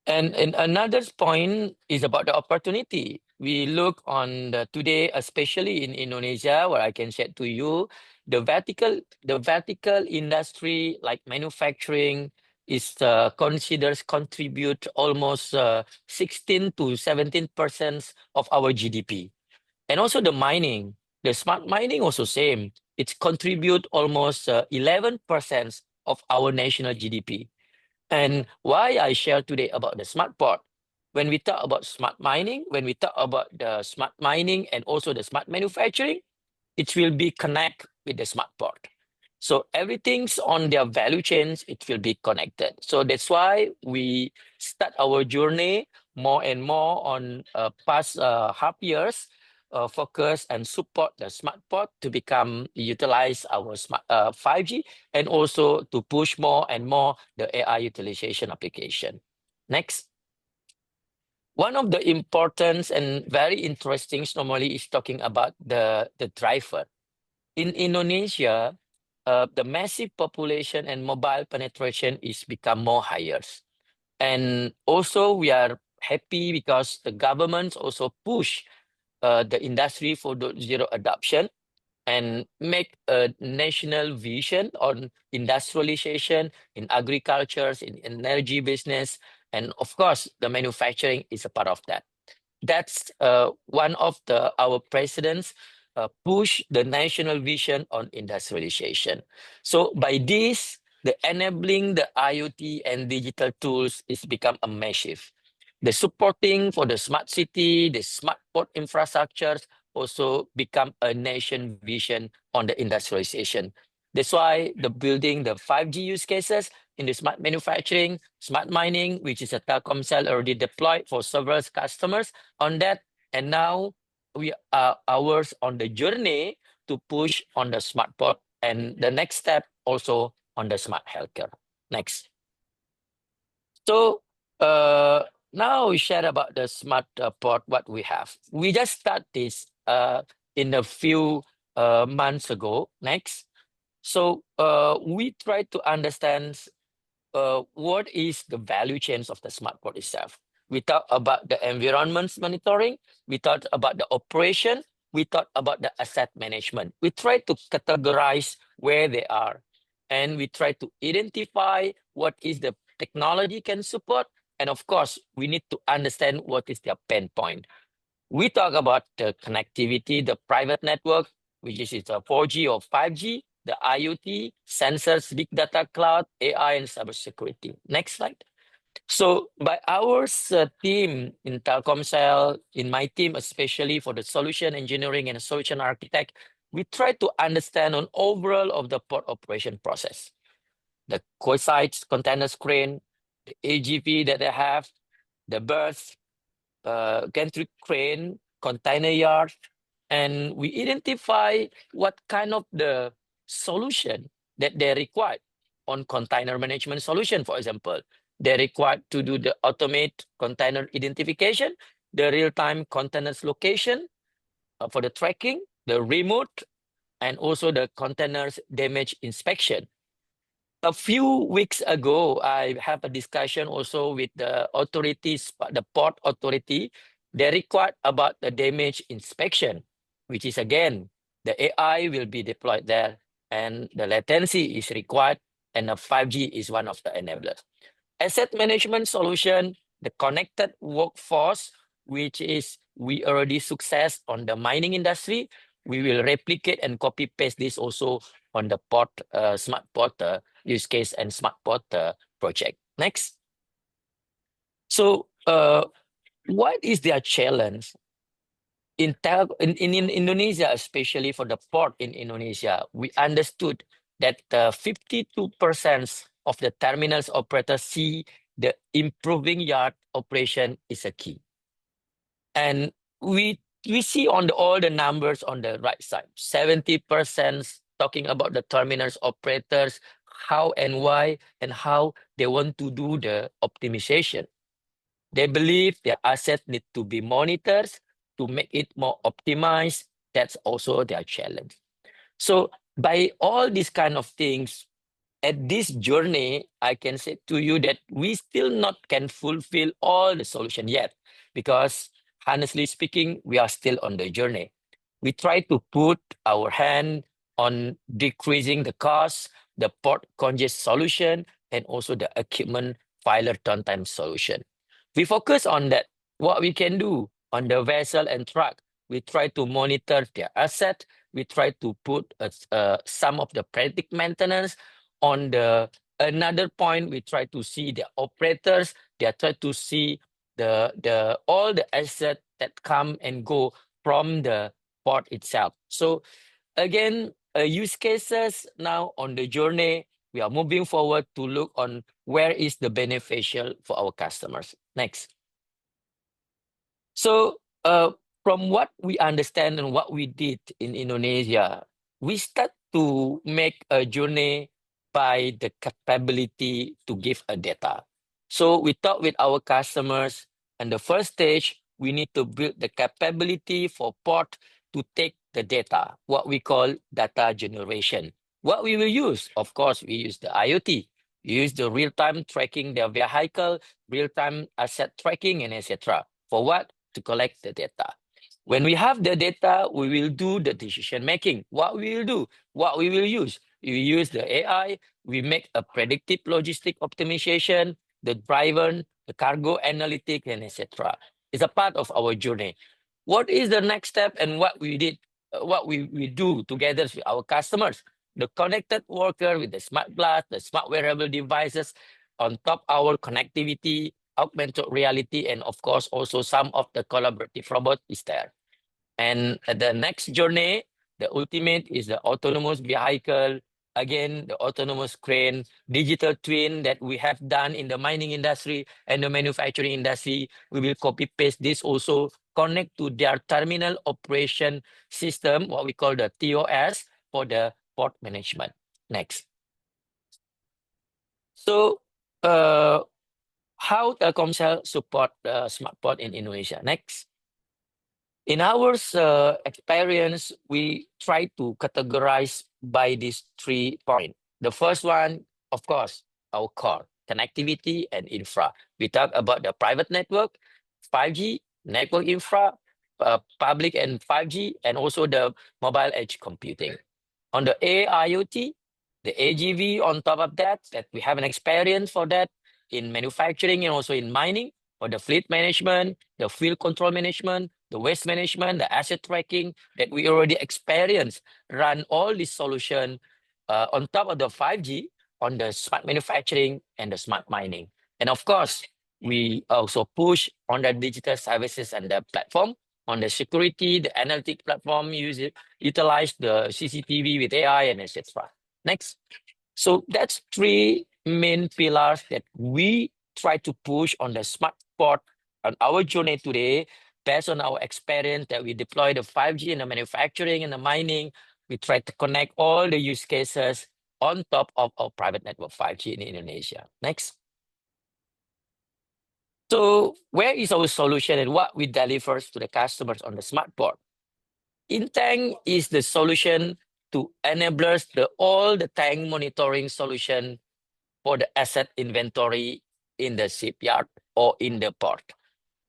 And another point is about the opportunity. We look on the today, especially in Indonesia, where I can share to you, the vertical industry like manufacturing is contribute almost 16 to 17% of our GDP. And also the mining, the smart mining also same. It contribute almost 11% of our national GDP. And why I share today about the smart port, when we talk about smart mining, when we talk about the smart mining and also the smart manufacturing, it will be connect with the smart port. So everything's on their value chains, it will be connected. So that's why we start our journey more and more on past half years, focus and support the smart port to utilize our smart 5G and also to push more and more the AI utilization application. Next. One of the important and very interesting normally is talking about the driver. In Indonesia, the massive population and mobile penetration is become more higher. And also we are happy because the government also push the industry 4.0 adoption and make a national vision on industrialization in agriculture, in energy business, and of course, the manufacturing is a part of that. That's one of our presidents push the national vision on industrialization. So by this, the enabling the IoT and digital tools is become a massive. The supporting for the smart city, the smart port infrastructures also become a nation vision on the industrialization. That's why the building the 5G use cases in the smart manufacturing, smart mining, which is a Telkomsel already deployed for several customers on that. And now we are ours on the journey to push on the smart port and the next step also on the smart healthcare. Next. So now we share about the smart port, what we have. We just start this in a few months ago. Next. So we try to understand what is the value chains of the smart port itself. We talk about the environment monitoring. We talk about the operation. We talk about the asset management. We try to categorize where they are. And we try to identify what is the technology can support. And of course, we need to understand what is their pain point. We talk about the connectivity, the private network, which is 4G or 5G, the IoT, sensors, big data, cloud, AI, and cybersecurity. Next slide. So by our team in Telkomsel, in my team, especially for the solution engineering and solution architect, we try to understand an overall of the port operation process. The sites, container crane, the AGV that they have, the berths, gantry crane, container yard, and we identify what kind of the solution that they require on container management solution, for example. They require to do the automate container identification, the real-time containers location for the tracking, the remote, and also the containers damage inspection. A few weeks ago, I have a discussion also with the authorities, the port authority. They required about the damage inspection, which is again, the AI will be deployed there and the latency is required and the 5G is one of the enablers. Asset management solution, the connected workforce, which is we already success on the mining industry. We will replicate and copy paste this also on the port, smart port use case and smart port project. Next. So what is their challenge? In Indonesia, especially for the port in Indonesia, we understood that 52% of the terminals operators see the improving yard operation is a key. And we see on all the numbers on the right side, 70% talking about the terminals operators, how and why and how they want to do the optimization. They believe their assets need to be monitored to make it more optimized. That's also their challenge. So by all these kind of things, at this journey, I can say to you that we still not can fulfill all the solution yet, because honestly speaking, we are still on the journey. We try to put our hand on decreasing the cost, the port congest solution, and also the equipment filer turntime solution. We focus on that, what we can do on the vessel and truck. We try to monitor their asset. We try to put some of the predictive maintenance. On the another point, we try to see the operators. They try to see the all the assets that come and go from the port itself. So again, use cases now on the journey. We are moving forward to look on where is the beneficial for our customers. Next. So from what we understand and what we did in Indonesia, we start to make a journey by the capability to give a data. So we talk with our customers, and the first stage, we need to build the capability for port to take the data, what we call data generation. What we will use, of course, we use the IoT, we use the real-time tracking their vehicle, real-time asset tracking, and etc. For what? To collect the data. When we have the data, we will do the decision making. What we will do, what we will use. We use the AI, we make a predictive logistic optimization, the driver, the cargo analytic, and etc. It's a part of our journey. What is the next step and what we did, what we do together with our customers? The connected worker with the smart glass, the smart wearable devices, on top our connectivity, augmented reality, and of course also some of the collaborative robot is there. And the next journey, the ultimate is the autonomous vehicle. Again, the autonomous crane, digital twin that we have done in the mining industry and the manufacturing industry. We will copy paste this also, connect to their terminal operation system, what we call the TOS for the port management. Next. So how Telkomsel support smart port in Indonesia. Next. In our experience, we try to categorize by these 3 points. The first one, of course, our core, connectivity and infra. We talk about the private network, 5G, network infra, public and 5G, and also the mobile edge computing. On the AIoT, the AGV on top of that we have an experience for that in manufacturing and also in mining, for the fleet management, the field control management, the waste management, the asset tracking that we already experienced, run all this solution on top of the 5G on the smart manufacturing and the smart mining. And of course, we also push on the digital services and the platform, on the security, the analytic platform, utilize the CCTV with AI and etc. Next. So that's 3 main pillars that we try to push on the smart port on our journey today, based on our experience that we deploy the 5G in the manufacturing and the mining. We try to connect all the use cases on top of our private network 5G in Indonesia. Next. So where is our solution and what we deliver to the customers on the smart port? Intang is the solution to enable all the tank monitoring solution for the asset inventory in the shipyard or in the port.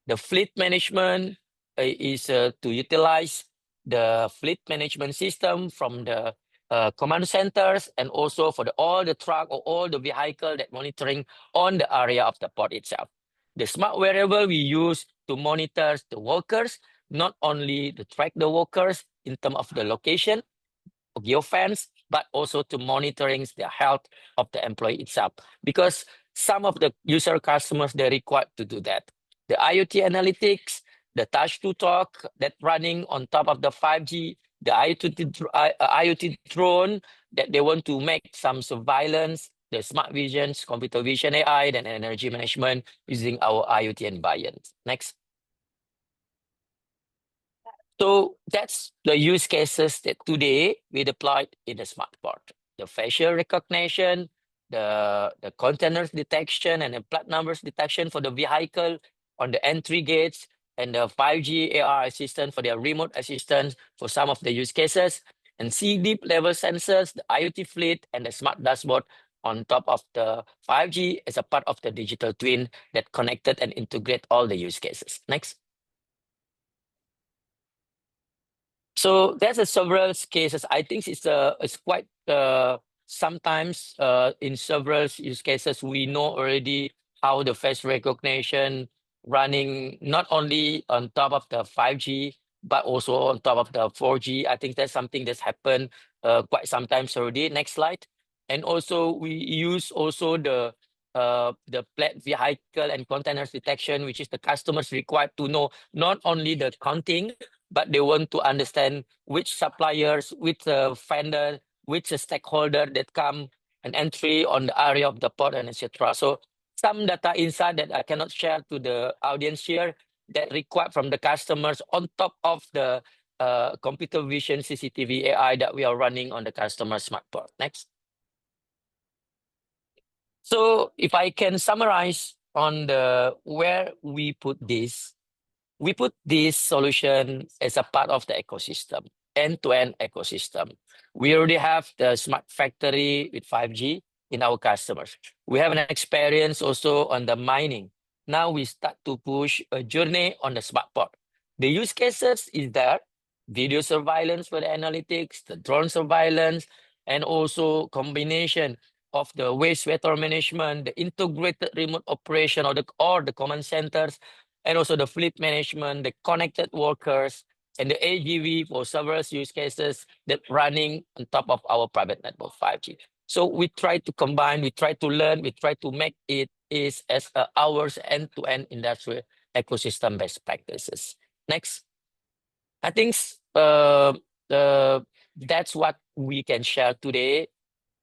The fleet management is to utilize the fleet management system from the command centers, and also for all the truck or all the vehicle that monitoring on the area of the port itself. The smart wearable we use to monitor the workers, not only to track the workers in terms of the location, geofence, but also to monitoring the health of the employee itself. Because some of the user customers, they're required to do that. The IoT analytics, the touch to talk that running on top of the 5G, the IoT drone that they want to make some surveillance, the smart visions, computer vision AI, and energy management using our IoT environment. Next. So that's the use cases that today we deployed in the smart port. The facial recognition, the containers detection and the plate numbers detection for the vehicle on the entry gates, and the 5G AR assistant for their remote assistance for some of the use cases, and deep level sensors, the IoT fleet, and the smart dashboard on top of the 5G as a part of the digital twin that connected and integrate all the use cases. Next. So there's several cases. I think it's quite sometimes in several use cases we know already how the face recognition running not only on top of the 5G but also on top of the 4G. I think that's something that's happened quite sometimes already. Next slide. And also we use also the plate vehicle and containers detection, which is the customers required to know not only the counting, but they want to understand which suppliers, which vendor, which stakeholder that come an entry on the area of the port and etc. So some data inside that I cannot share to the audience here that required from the customers on top of the computer vision CCTV AI that we are running on the customer smart port. Next. So if I can summarize on the where we put this solution as a part of the ecosystem, end-to-end ecosystem. We already have the smart factory with 5G in our customers. We have an experience also on the mining. Now we start to push a journey on the smart port. The use cases is there, video surveillance for the analytics, the drone surveillance, and also combination of the wastewater management, the integrated remote operation or the command centers, and also the fleet management, the connected workers, and the AGV for several use cases that running on top of our private network 5G. So we try to combine, we try to learn, we try to make it is as ours end-to-end industrial ecosystem best practices. Next. I think that's what we can share today.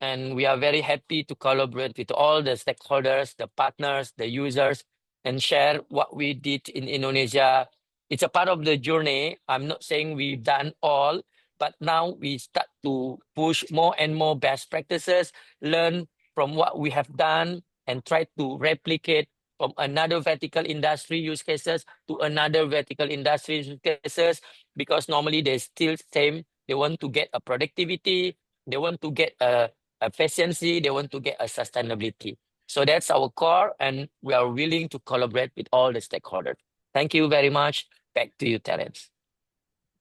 And we are very happy to collaborate with all the stakeholders, the partners, the users, and share what we did in Indonesia. It's a part of the journey. I'm not saying we've done all, but now we start to push more and more best practices, learn from what we have done, and try to replicate from another vertical industry use cases to another vertical industry use cases, because normally they still same. They want to get a productivity, they want to get a efficiency, they want to get a sustainability. So that's our core, and we are willing to collaborate with all the stakeholders. Thank you very much. Back to you, Terence.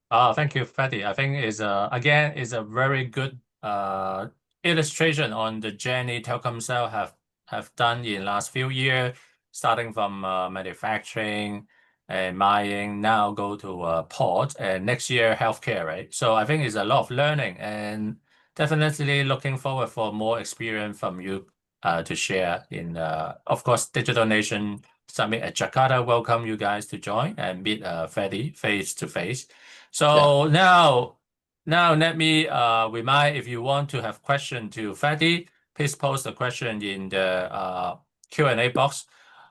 Thank you, Fatty. I think is again is a very good illustration on the journey Telkomsel have done in last few years, starting from manufacturing and mining, now go to port, and next year healthcare, right? So I think it's a lot of learning, and definitely looking forward for more experience from you to share in of course Digital Nation Summit at Jakarta. Welcome you guys to join and meet Fatty face to face. So now let me remind, if you want to have question to Fatty, please post a question in the Q&A box.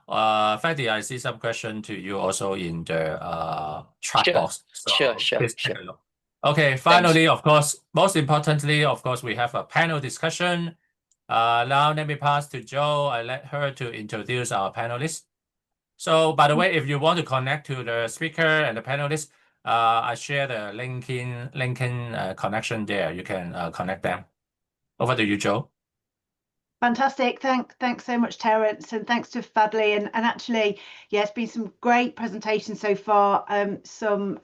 Fatty, I see some question to you also in the chat box. So please take a look. Okay, finally, of course, most importantly, of course, we have a panel discussion. Now let me pass to Joe. I let her to introduce our panelists. So by the way, if you want to connect to the speaker and the panelists, I share the LinkedIn connection there. You can connect them. Over to you, Joe. Fantastic. Thanks so much, Terence, and thanks to Fadli. And actually, yeah, it's been some great presentations so far. Some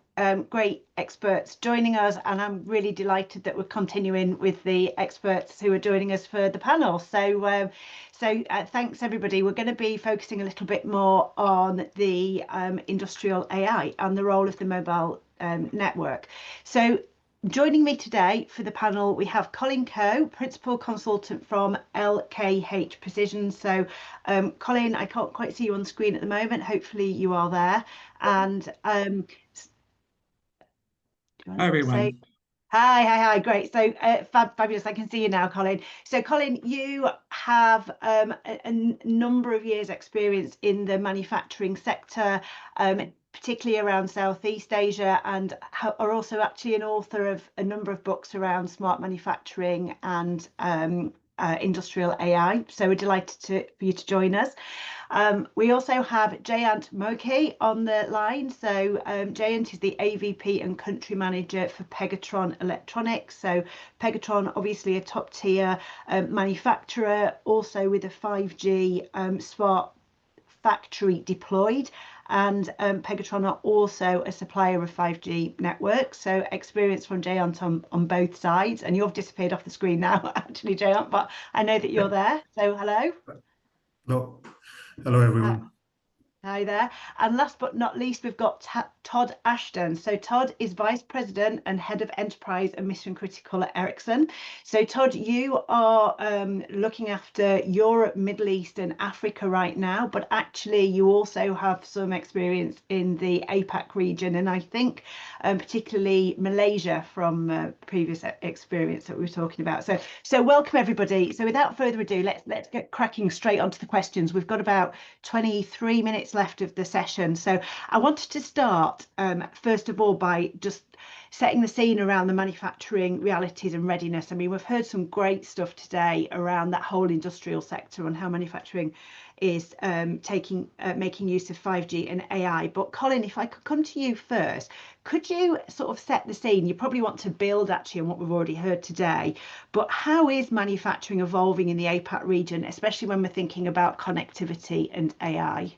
great experts joining us, and I'm really delighted that we're continuing with the experts who are joining us for the panel. So thanks everybody. We're going to be focusing a little bit more on the industrial AI and the role of the mobile network. So joining me today for the panel, we have Colin Coe, Principal Consultant from LKH Precision. So Colin, I can't quite see you on the screen at the moment. Hopefully you are there. And hi everyone. Hi, great. So fabulous, I can see you now, Colin. So Colin, you have a number of years experience in the manufacturing sector, particularly around Southeast Asia, and are also actually an author of a number of books around smart manufacturing and industrial AI. So we're delighted for you to join us. We also have Jayant Mokhi on the line. So Jayant is the AVP and Country Manager for Pegatron Electronics. So Pegatron, obviously a top tier manufacturer, also with a 5G smart factory deployed. And Pegatron are also a supplier of 5G networks. So experience from Jayant on both sides. And you've disappeared off the screen now, actually, Jayant, but I know that you're there. So hello. Hello everyone. Hi there. And last but not least, we've got Todd Ashton. So Todd is Vice President and Head of Enterprise and Mission Critical at Ericsson. So Todd, you are looking after Europe, Middle East and Africa right now, but actually you also have some experience in the APAC region, and I think particularly Malaysia from previous experience that we were talking about. So welcome everybody. So without further ado, let's get cracking straight onto the questions. We've got about 23 minutes left of the session. So I wanted to start first of all by just setting the scene around the manufacturing realities and readiness. I mean, we've heard some great stuff today around that whole industrial sector and how manufacturing is making use of 5G and AI. But Colin, if I could come to you first, could you sort of set the scene? You probably want to build actually on what we've already heard today, but how is manufacturing evolving in the APAC region, especially when we're thinking about connectivity and AI?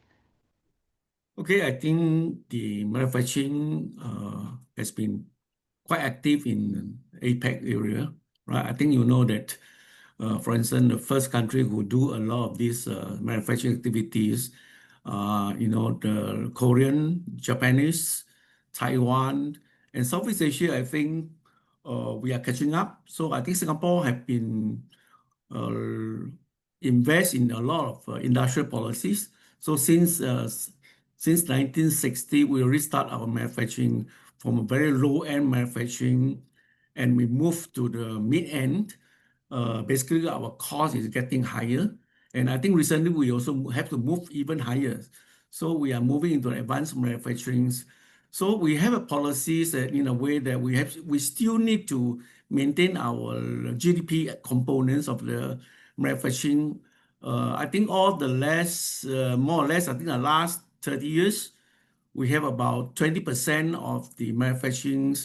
Okay, I think the manufacturing has been quite active in APAC area, right? I think you know that, for instance, the first country who do a lot of these manufacturing activities, the Korean, Japanese, Taiwan, and Southeast Asia. I think we are catching up. So I think Singapore have been invest in a lot of industrial policies. So since 1960, we restart our manufacturing from a very low-end manufacturing, and we move to the mid-end. Basically, our cost is getting higher, and I think recently we also have to move even higher. So we are moving into advanced manufacturing. So we have a policies that in a way that we still need to maintain our GDP components of the manufacturing I think all the less, more or less, I think the last 30 years, we have about 20% of the manufacturing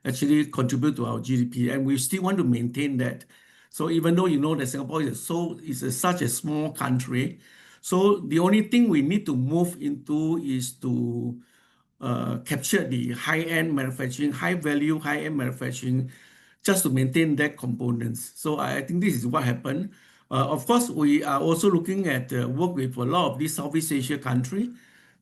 actually contribute to our GDP, and we still want to maintain that. So even though you know that Singapore is such a small country, so the only thing we need to move into is to capture the high-end manufacturing, high-value, high-end manufacturing, just to maintain that components. So I think this is what happened. Of course, we are also looking at work with a lot of these Southeast Asia countries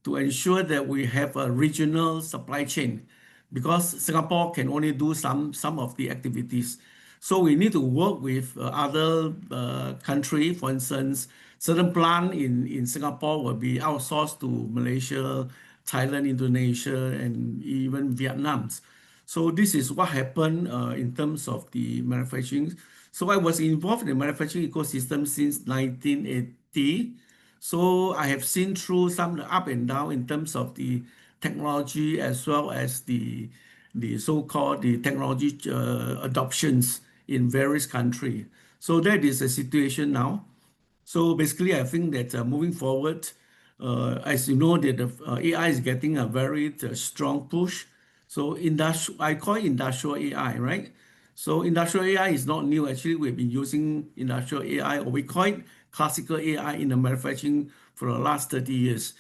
to ensure that we have a regional supply chain, because Singapore can only do some of the activities. So we need to work with other countries. For instance, certain plant in Singapore will be outsourced to Malaysia, Thailand, Indonesia, and even Vietnam. So this is what happened in terms of the manufacturing. So I was involved in the manufacturing ecosystem since 1980. So I have seen through some up and down in terms of the technology as well as the so-called the technology adoptions in various countries. So that is the situation now. So basically, I think that moving forward, as you know, that the AI is getting a very strong push. So I call it industrial AI, right? So industrial AI is not new. Actually, we've been using industrial AI, or we call it classical AI in the manufacturing for the last 30 years.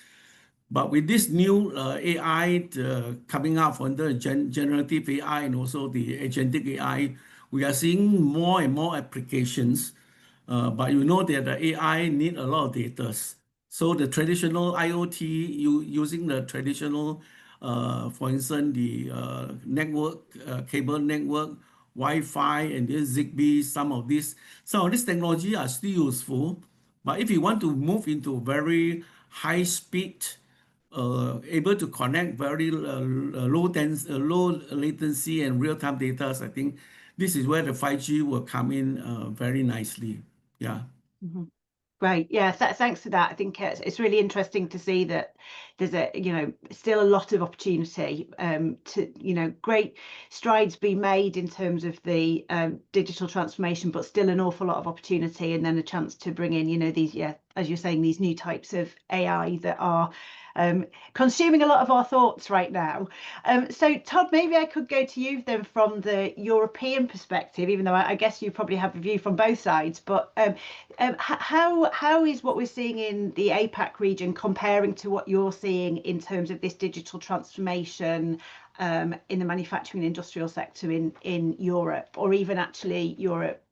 But with this new AI coming out from the generative AI and also the agentic AI, we are seeing more and more applications. But you know that the AI need a lot of data. So the traditional IoT, using the traditional, for instance, the network, cable network, Wi-Fi, and this Zigbee, some of this technology are still useful. But if you want to move into very high speed, able to connect very low latency and real-time data, I think this is where the 5G will come in very nicely. Yeah. Mm-hmm. Great. Yeah, thanks for that. I think it's really interesting to see that there's still a lot of opportunity to, great strides being made in terms of the digital transformation, but still an awful lot of opportunity, and then a chance to bring in, these, as you're saying, these new types of AI that are consuming a lot of our thoughts right now. So Todd, maybe I could go to you then from the European perspective, even though I guess you probably have a view from both sides, but how is what we're seeing in the APAC region comparing to what you're seeing in terms of this digital transformation in the manufacturing and industrial sector in Europe, or even actually Europe,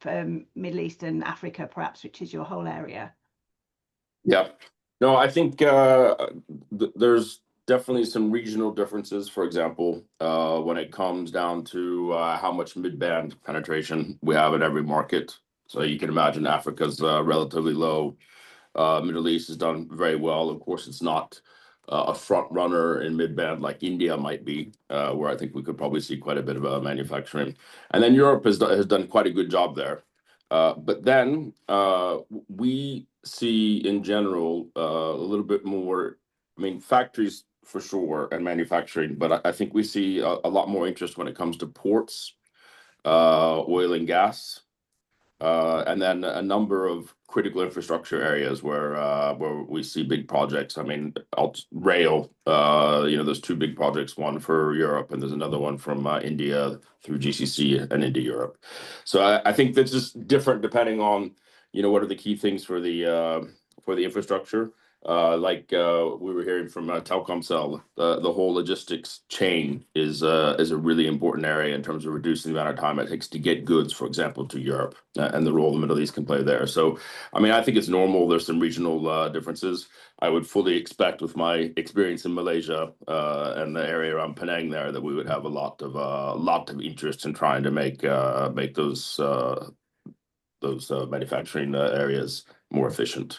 Middle East and Africa, perhaps, which is your whole area? Yeah. No, I think there's definitely some regional differences. For example, when it comes down to how much mid-band penetration we have in every market. So you can imagine Africa's relatively low. Middle East has done very well. Of course, it's not a front runner in mid-band like India might be, where I think we could probably see quite a bit of manufacturing. And then Europe has done quite a good job there. But then we see in general a little bit more, I mean, factories for sure and manufacturing, but I think we see a lot more interest when it comes to ports, oil and gas, and then a number of critical infrastructure areas where we see big projects. I mean, rail, there's two big projects, one for Europe and there's another one from India through GCC and into Europe. So I think that's just different depending on, what are the key things for the infrastructure. Like we were hearing from Telkomsel, the whole logistics chain is a really important area in terms of reducing the amount of time it takes to get goods, for example, to Europe, and the role the Middle East can play there. So, I mean, I think it's normal. There's some regional differences. I would fully expect, with my experience in Malaysia and the area around Penang there, that we would have a lot of interest in trying to make those manufacturing areas more efficient.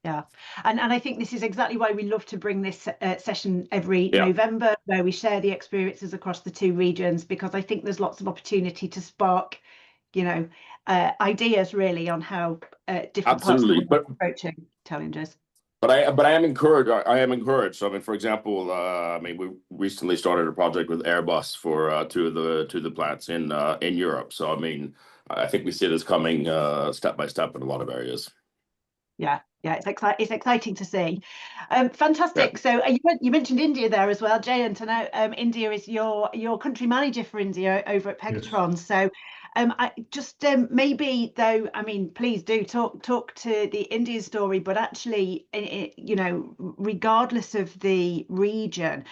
Yeah, and I think this is exactly why we love to bring this session every November, where we share the experiences across the two regions, because I think there's lots of opportunity to spark, ideas really on how different parts of the world are approaching challenges. But I am encouraged. I am encouraged. I mean, for example, we recently started a project with Airbus for two of the plants in Europe. So I mean, I think we see this coming step by step in a lot of areas. Yeah, it's exciting to see. Fantastic. So you mentioned India there as well, Jayant. I know India is your country manager for India over at Precicon. Yes. So I just maybe though, I mean, please do talk to the Indian story, but actually, you know, regardless of the region,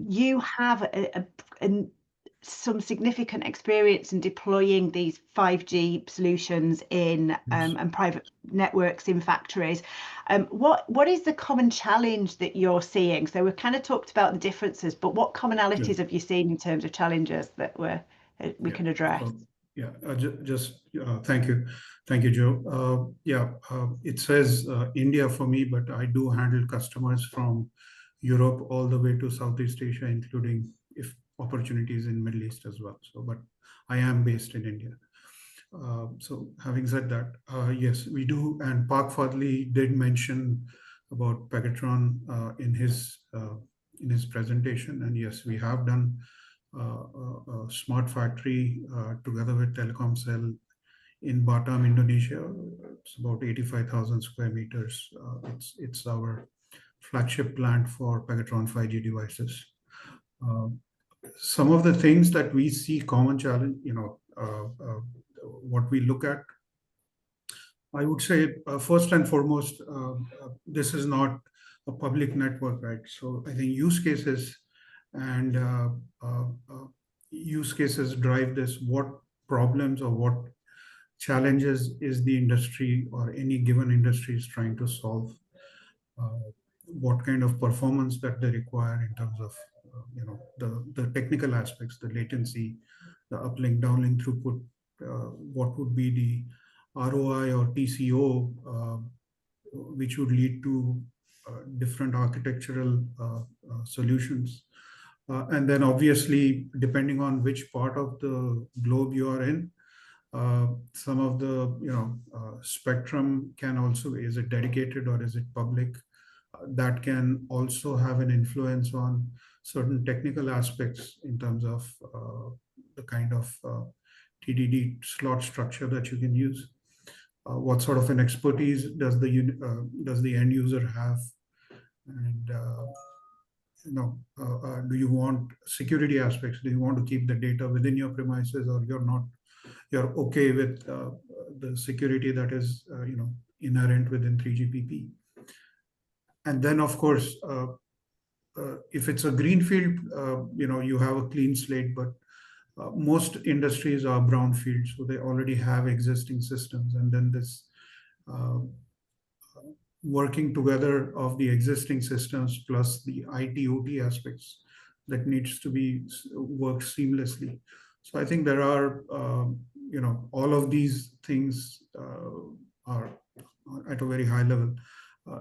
you have some significant experience in deploying these 5G solutions in and private networks in factories. What is the common challenge that you're seeing? So we've kind of talked about the differences, but what commonalities have you seen in terms of challenges that we can address? Thank you, Joe. It says India for me, but I do handle customers from Europe all the way to Southeast Asia, including if opportunities in Middle East as well. So, but I am based in India. So having said that, yes, we do. And Park Fadli did mention about Pegatron in his presentation. And yes, we have done a smart factory together with Telkomsel in Batam, Indonesia. It's about 85,000 square meters. It's our flagship plant for Pegatron 5G devices. Some of the things that we see common challenge, you know, what we look at, I would say first and foremost, this is not a public network, right? So I think use cases and use cases drive this. What problems or what challenges is the industry or any given industry is trying to solve? What kind of performance that they require in terms of you know, the technical aspects, the latency, the uplink, downlink throughput, what would be the ROI or TCO, which would lead to different architectural solutions. And then obviously, depending on which part of the globe you are in, some of the, you know, spectrum can also, is it dedicated or is it public? That can also have an influence on certain technical aspects in terms of the kind of TDD slot structure that you can use. What sort of an expertise does the end user have? And you know, do you want security aspects? Do you want to keep the data within your premises, or you're okay with the security that is you know, inherent within 3GPP? And then, of course, if it's a greenfield, you know, you have a clean slate, but most industries are brownfield, so they already have existing systems. And then this working together of the existing systems plus the IT/OT aspects that needs to be worked seamlessly. So I think there are, you know, all of these things are at a very high level.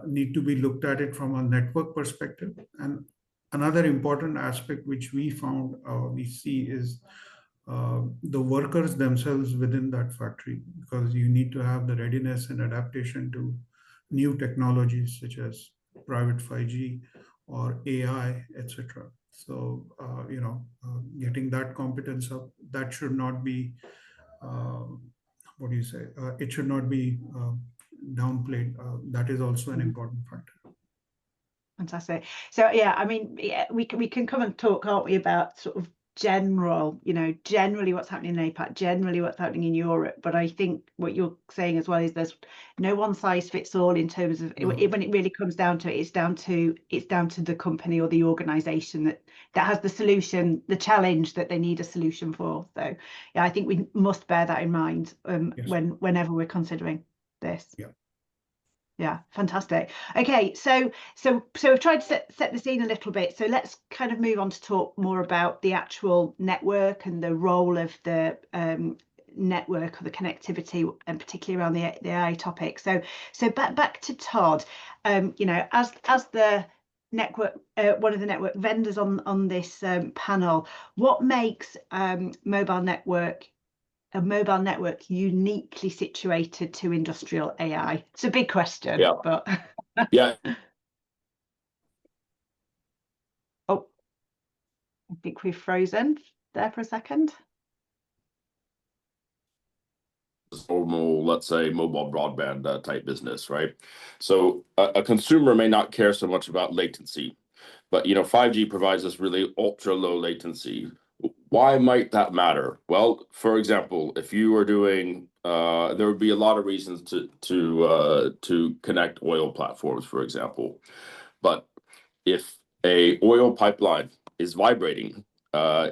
Need to be looked at it from a network perspective. And another important aspect which we found, we see is the workers themselves within that factory, because you need to have the readiness and adaptation to new technologies such as private 5G or AI, etc. So, you know, getting that competence up, that should not be, what do you say? It should not be downplayed. That is also an important factor. Fantastic. So yeah, I mean, yeah, we can come and talk, can't we, about sort of general, you know, generally what's happening in APAC, generally what's happening in Europe. But I think what you're saying as well is there's no one size fits all in terms of when it really comes down to it, it's down to the company or the organization that has the solution, the challenge that they need a solution for. So yeah, I think we must bear that in mind Yes. whenever we're considering this. Yeah. Yeah, fantastic. Okay, so we've tried to set the scene a little bit. So let's kind of move on to talk more about the actual network and the role of the network or the connectivity, and particularly around the AI topic. So back to Todd. You know, as the network, one of the network vendors on this panel, what makes a mobile network uniquely situated to industrial AI? It's a big question, yeah. But yeah. Oh, I think we've frozen there for a second. versus normal, let's say, mobile broadband type business, right? So a consumer may not care so much about latency, but 5G provides us really ultra low latency. Why might that matter? Well, for example, if you are doing, there would be a lot of reasons to connect oil platforms, for example. But if a oil pipeline is vibrating,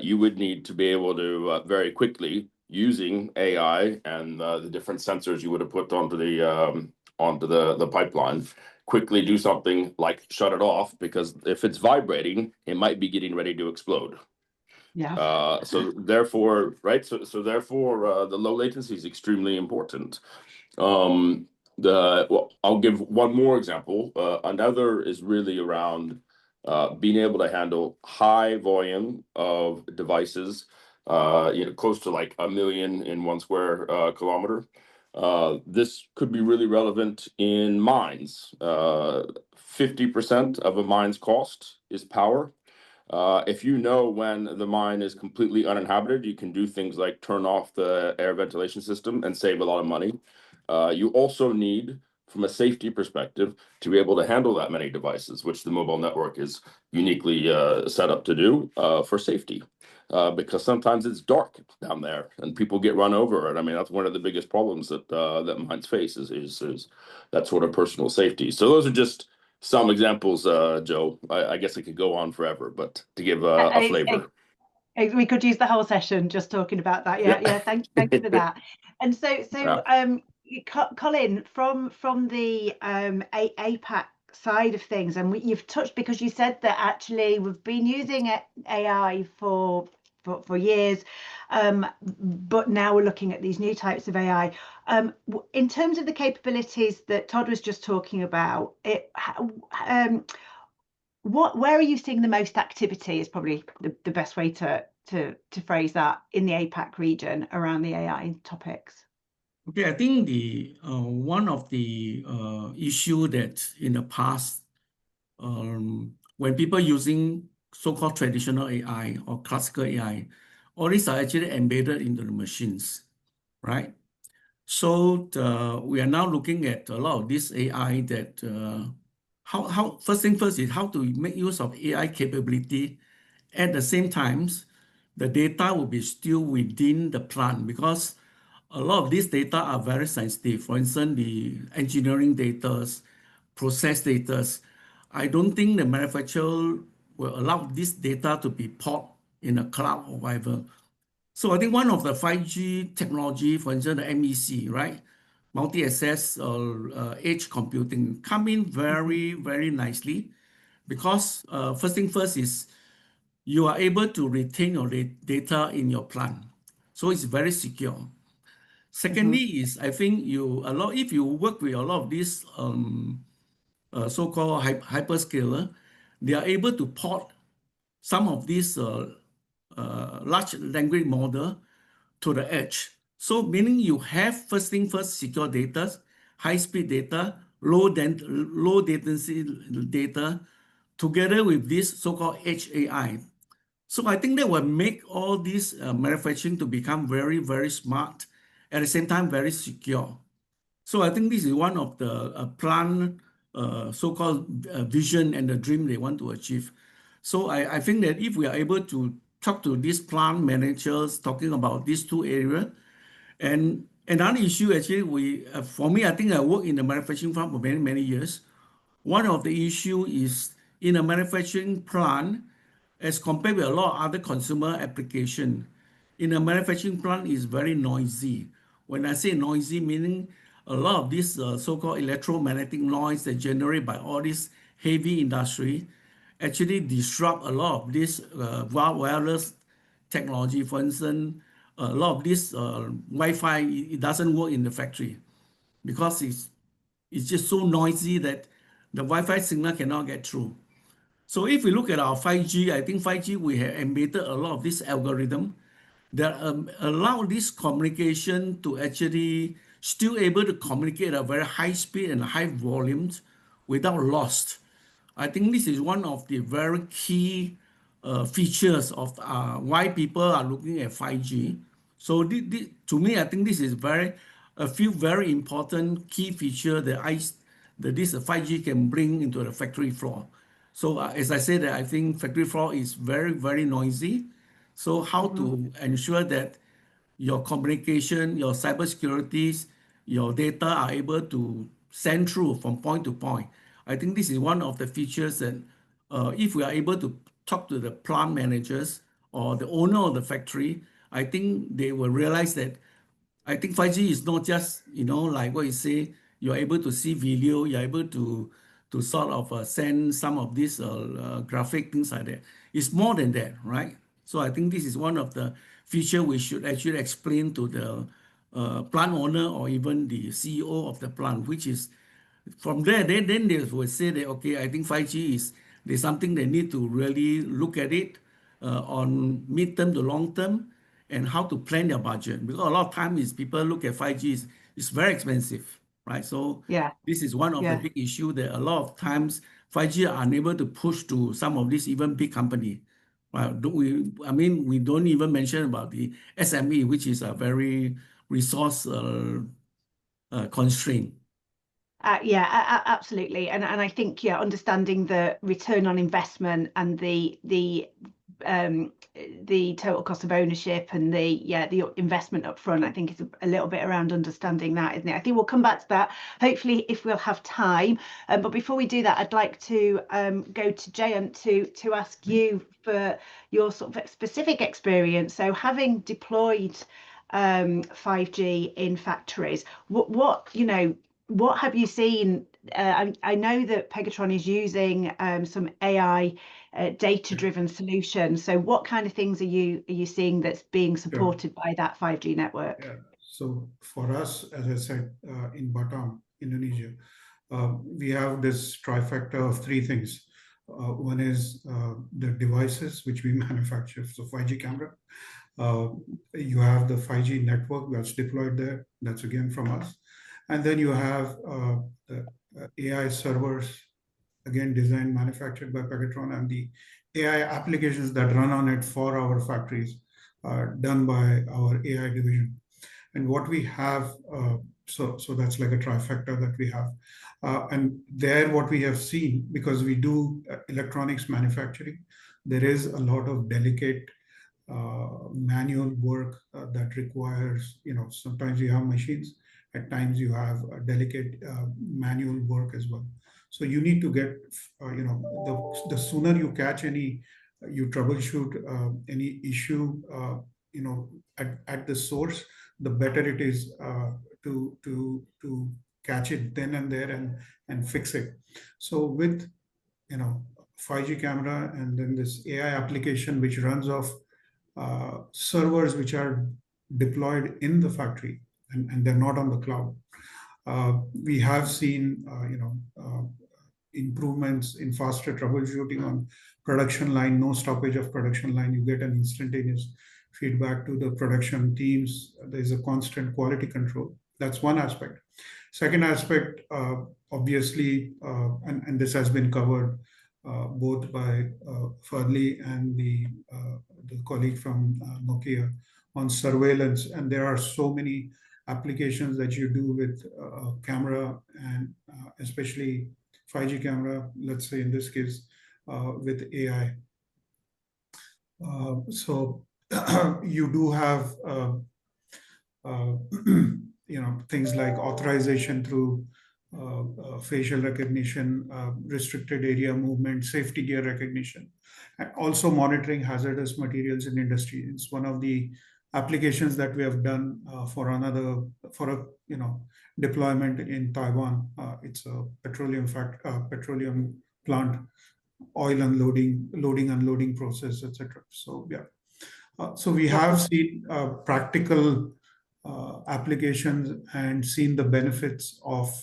you would need to be able to very quickly, using AI and the different sensors you would have put onto the pipeline, quickly do something like shut it off, because if it's vibrating, it might be getting ready to explode. Yeah. So therefore, right? So therefore, the low latency is extremely important. Well, I'll give one more example. Another is really around being able to handle high volume of devices, close to like 1 million in 1 square kilometer. This could be really relevant in mines. 50% of a mine's cost is power. If you know when the mine is completely uninhabited, you can do things like turn off the air ventilation system and save a lot of money. You also need, from a safety perspective, to be able to handle that many devices, which the mobile network is uniquely set up to do for safety. Because sometimes it's dark down there and people get run over. And I mean, that's one of the biggest problems that mines face is that sort of personal safety. So those are just some examples, Joe. I guess I could go on forever, but to give a flavor. We could use the whole session just talking about that. Yeah. Thanks for that. And Colin, from the APAC side of things, and you've touched, because you said that actually we've been using AI for years, but now we're looking at these new types of AI. In terms of the capabilities that Todd was just talking about, where are you seeing the most activity is probably the best way to phrase that in the APAC region around the AI topics. Okay, I think the one of the issue that in the past, when people using so-called traditional AI or classical AI, all these are actually embedded into the machines, right? So we are now looking at a lot of this AI that how first thing first is how to make use of AI capability. At the same time, the data will be still within the plant, because a lot of these data are very sensitive. For instance, the engineering data, process data. I don't think the manufacturer will allow this data to be put in a cloud or whatever. So I think one of the 5G technology, for instance, the MEC, right? Multi-access or edge computing come in very, very nicely, because first thing first is you are able to retain your data in your plant. So it's very secure. Secondly is, I think if you work with a lot of these so-called hyperscaler, they are able to port some of these large language model to the edge. So meaning you have first thing first secure data, high speed data, low latency data, together with this so-called edge AI. So I think that will make all this manufacturing to become very, very smart, at the same time very secure. So I think this is one of the plan, so-called vision and the dream they want to achieve. So I think that if we are able to talk to these plant managers talking about these two areas, and another issue actually, for me, I think I work in the manufacturing plant for many, many years. One of the issue is in a manufacturing plant, as compared with a lot of other consumer application, in a manufacturing plant is very noisy. When I say noisy, meaning a lot of this so-called electromagnetic noise that generated by all this heavy industry actually disrupt a lot of this wireless technology. For instance, a lot of this Wi-Fi, it doesn't work in the factory because it's just so noisy that the Wi-Fi signal cannot get through. So if we look at our 5G, I think 5G, we have embedded a lot of this algorithm that allow this communication to actually still able to communicate at very high speed and high volumes without loss. I think this is one of the very key features of why people are looking at 5G. So to me, I think this is very a few very important key features that this 5G can bring into the factory floor. So as I said, I think factory floor is very, very noisy. So how to ensure that your communication, your cybersecurities, your data are able to send through from point to point. I think this is one of the features that if we are able to talk to the plant managers or the owner of the factory, I think they will realize that I think 5G is not just, like what you say, you're able to see video, you're able to sort of send some of these graphic things like that. It's more than that, right? So I think this is one of the feature we should actually explain to the plant owner or even the CEO of the plant, which is from there, then they will say that, okay, I think 5G there's something they need to really look at it on mid-term to long-term and how to plan their budget. Because a lot of times people look at 5G, it's very expensive, right? So this is one of the big issue that a lot of times 5G are unable to push to some of these even big company. We don't even mention about the SME, which is a very resource constraint. Absolutely. And I think, understanding the return on investment and the total cost of ownership and the investment up front, I think is a little bit around understanding that, isn't it? I think we'll come back to that, hopefully, if we'll have time. But before we do that, I'd like to go to Jayant to ask you for your sort of specific experience. So having deployed 5G in factories, what have you seen? I know that Precicon is using some AI data-driven solutions. So what kind of things are you seeing that's being supported by that 5G network? So for us, as I said, in Batam, Indonesia, we have this trifecta of three things. One is the devices which we manufacture, so 5G camera. You have the 5G network that's deployed there. That's again from us. And then you have the AI servers, again, designed, manufactured by Precicon, and the AI applications that run on it for our factories are done by our AI division. And what we have, so that's like a trifecta that we have. And there what we have seen, because we do electronics manufacturing, there is a lot of delicate manual work that requires, sometimes you have machines, at times you have a delicate manual work as well. So you need to get, the sooner you catch you troubleshoot any issue, at the source, the better it is to catch it then and there and fix it. So with 5G camera and then this AI application which runs off servers which are deployed in the factory and they're not on the cloud, we have seen improvements in faster troubleshooting on production line, no stoppage of production line. You get an instantaneous feedback to the production teams. There's a constant quality control. That's one aspect. Second aspect, obviously, and this has been covered both by Fadli and the colleague from Nokia on surveillance. And there are so many applications that you do with camera and especially 5G camera, let's say in this case, with AI. So you do have things like authorization through facial recognition, restricted area movement, safety gear recognition, and also monitoring hazardous materials in industry. It's one of the applications that we have done for a deployment in Taiwan. It's a petroleum plant, oil unloading, unloading process, etc. So so we have seen practical applications and seen the benefits of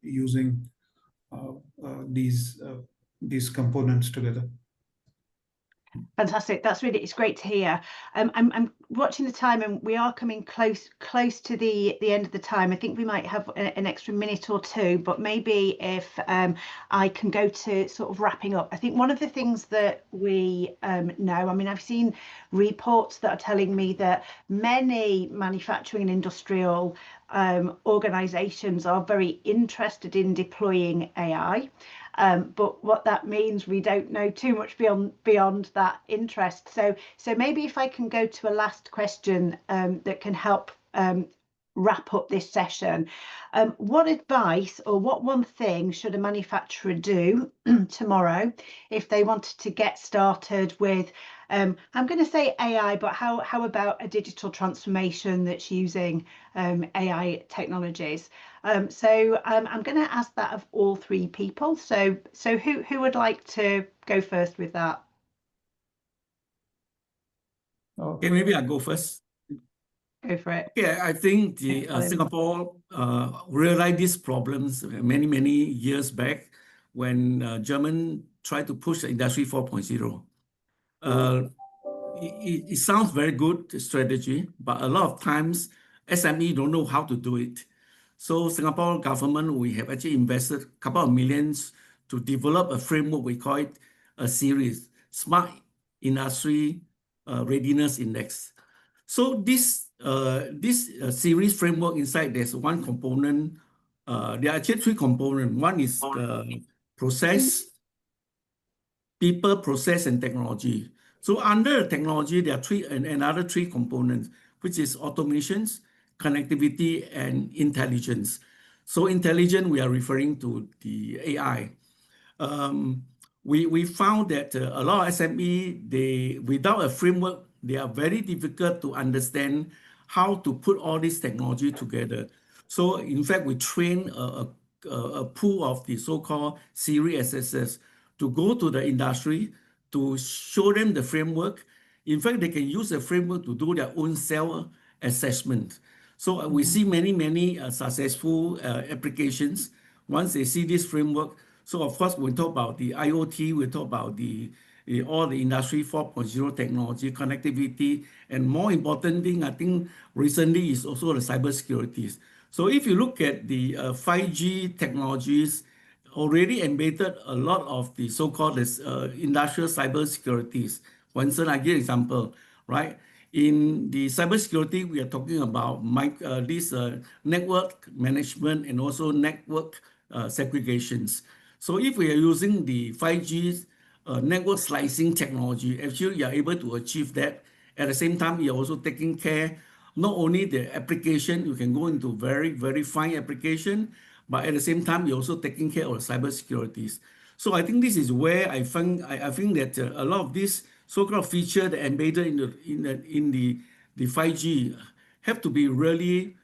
using these components together. Fantastic. It's great to hear. I'm watching the time, and we are coming close to the end of the time. I think we might have an extra minute or two, but maybe if I can go to sort of wrapping up. I think one of the things that we know, I mean, I've seen reports that are telling me that many manufacturing and industrial organizations are very interested in deploying AI. But what that means, we don't know too much beyond that interest. So maybe if I can go to a last question that can help wrap up this session. What advice or what one thing should a manufacturer do tomorrow if they wanted to get started with, I'm going to say AI, but how about a digital transformation that's using AI technologies? So I'm going to ask that of all three people. So who would like to go first with that? Okay, maybe I go first. Go for it. Yeah, I think the Singapore realized these problems many years back when German tried to push the Industry 4.0. It sounds very good strategy, but a lot of times SME don't know how to do it. So Singapore government, we have actually invested a couple of millions to develop a framework. We call it a series, Smart Industry Readiness Index. So this series framework inside, there's one component. There are actually three components. One is process, people, process, and technology. So under technology, there are another three components, which is automations, connectivity, and intelligence. So intelligent, we are referring to the AI. We found that a lot of SME, without a framework, they are very difficult to understand how to put all this technology together. So in fact, we train a pool of the so-called series assessors to go to the industry to show them the framework. In fact, they can use the framework to do their own self-assessment. So we see many successful applications once they see this framework. So of course, we talk about the IoT, we talk about all the Industry 4.0 technology, connectivity, and more important thing, I think recently is also the cybersecurity. So if you look at the 5G technologies, already embedded a lot of the so-called industrial cybersecurities. For instance, I give an example, right? In the cybersecurity, we are talking about this network management and also network segregations. So if we are using the 5G network slicing technology, actually you are able to achieve that. At the same time, you're also taking care not only the application, you can go into very fine application, but at the same time, you're also taking care of cybersecurities. So I think this is where I think that a lot of these so-called features that embedded in the 5G have to be really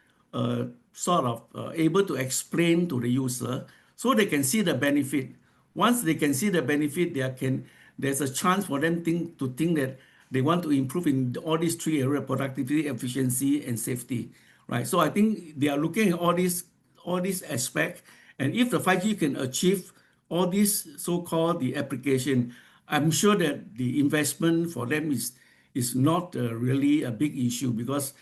sort of able to explain to the user so they can see the benefit. Once they can see the benefit, there's a chance for them to think that they want to improve in all these three areas: productivity, efficiency, and safety. Right. So I think they are looking at all these aspects, and if the 5G can achieve all these so-called the application, I'm sure that the investment for them is not really a big issue because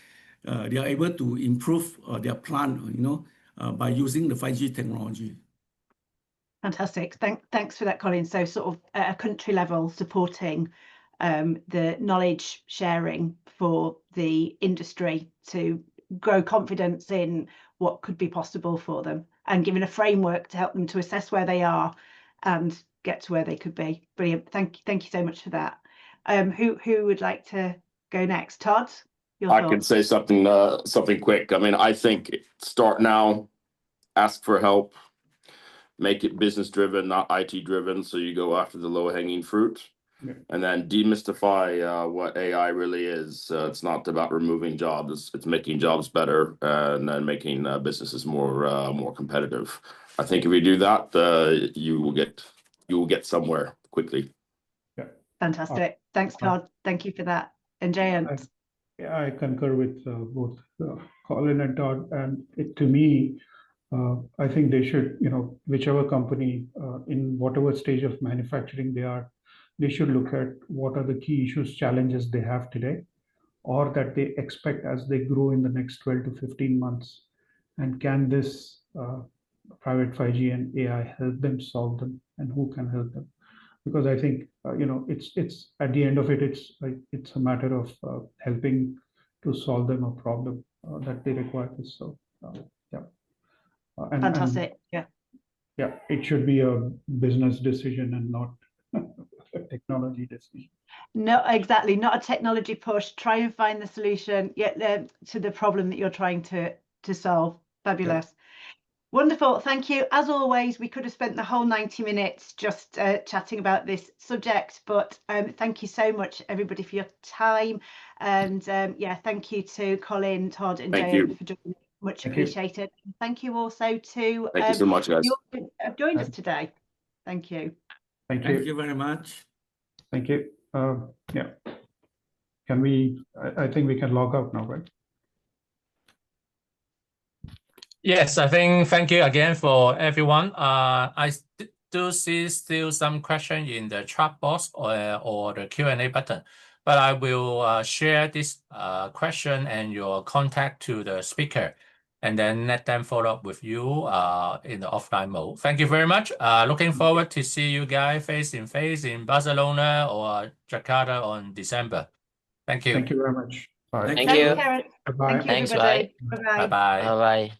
they are able to improve their plant, by using the 5G technology. Fantastic. Thanks for that, Colin. So sort of at a country level, supporting the knowledge sharing for the industry to grow confidence in what could be possible for them, and giving a framework to help them to assess where they are and get to where they could be. Brilliant. Thank you so much for that. Who would like to go next? Todd, your thoughts? I can say something quick. I mean, I think start now, ask for help, make it business driven, not IT driven. So you go after the low hanging fruit. Yeah. And then demystify what AI really is. It's not about removing jobs; it's making jobs better and then making businesses more competitive. I think if you do that, you will get somewhere quickly. Yeah. Fantastic. Thanks, Todd. Thank you for that. And Jayant. I concur with both Colin and Todd. And to me, I think they should, whichever company in whatever stage of manufacturing they are, they should look at what are the key issues, challenges they have today, or that they expect as they grow in the next 12 to 15 months. And can this private 5G and AI help them solve them, and who can help them? Because I think, it's at the end of it, it's a matter of helping to solve them a problem that they require this. So, yeah. Fantastic. Yeah, it should be a business decision and not a technology decision. No, exactly. Not a technology push. Try and find the solution to the problem that you're trying to solve. Fabulous. Yeah. Wonderful. Thank you. As always, we could have spent the whole 90 minutes just chatting about this subject, but thank you so much, everybody, for your time. And thank you to Colin, Todd, and Jay for joining. Much appreciated. Thank you also to thank you so much, guys. You have joined us today. Thank you. Thank you very much. Thank you. Yeah. Can we? I think we can log out now, right? Yes, I think thank you again for everyone. I do see still some question in the chat box or the Q&A button, but I will share this question and your contact to the speaker, and then let them follow up with you in the offline mode. Thank you very much. Looking forward to see you guys face to face in Barcelona or Jakarta on December. Thank you. Thank you very much. Bye. Thank you. Thank you, Thanks, everybody. bye. Bye-bye. Bye-bye.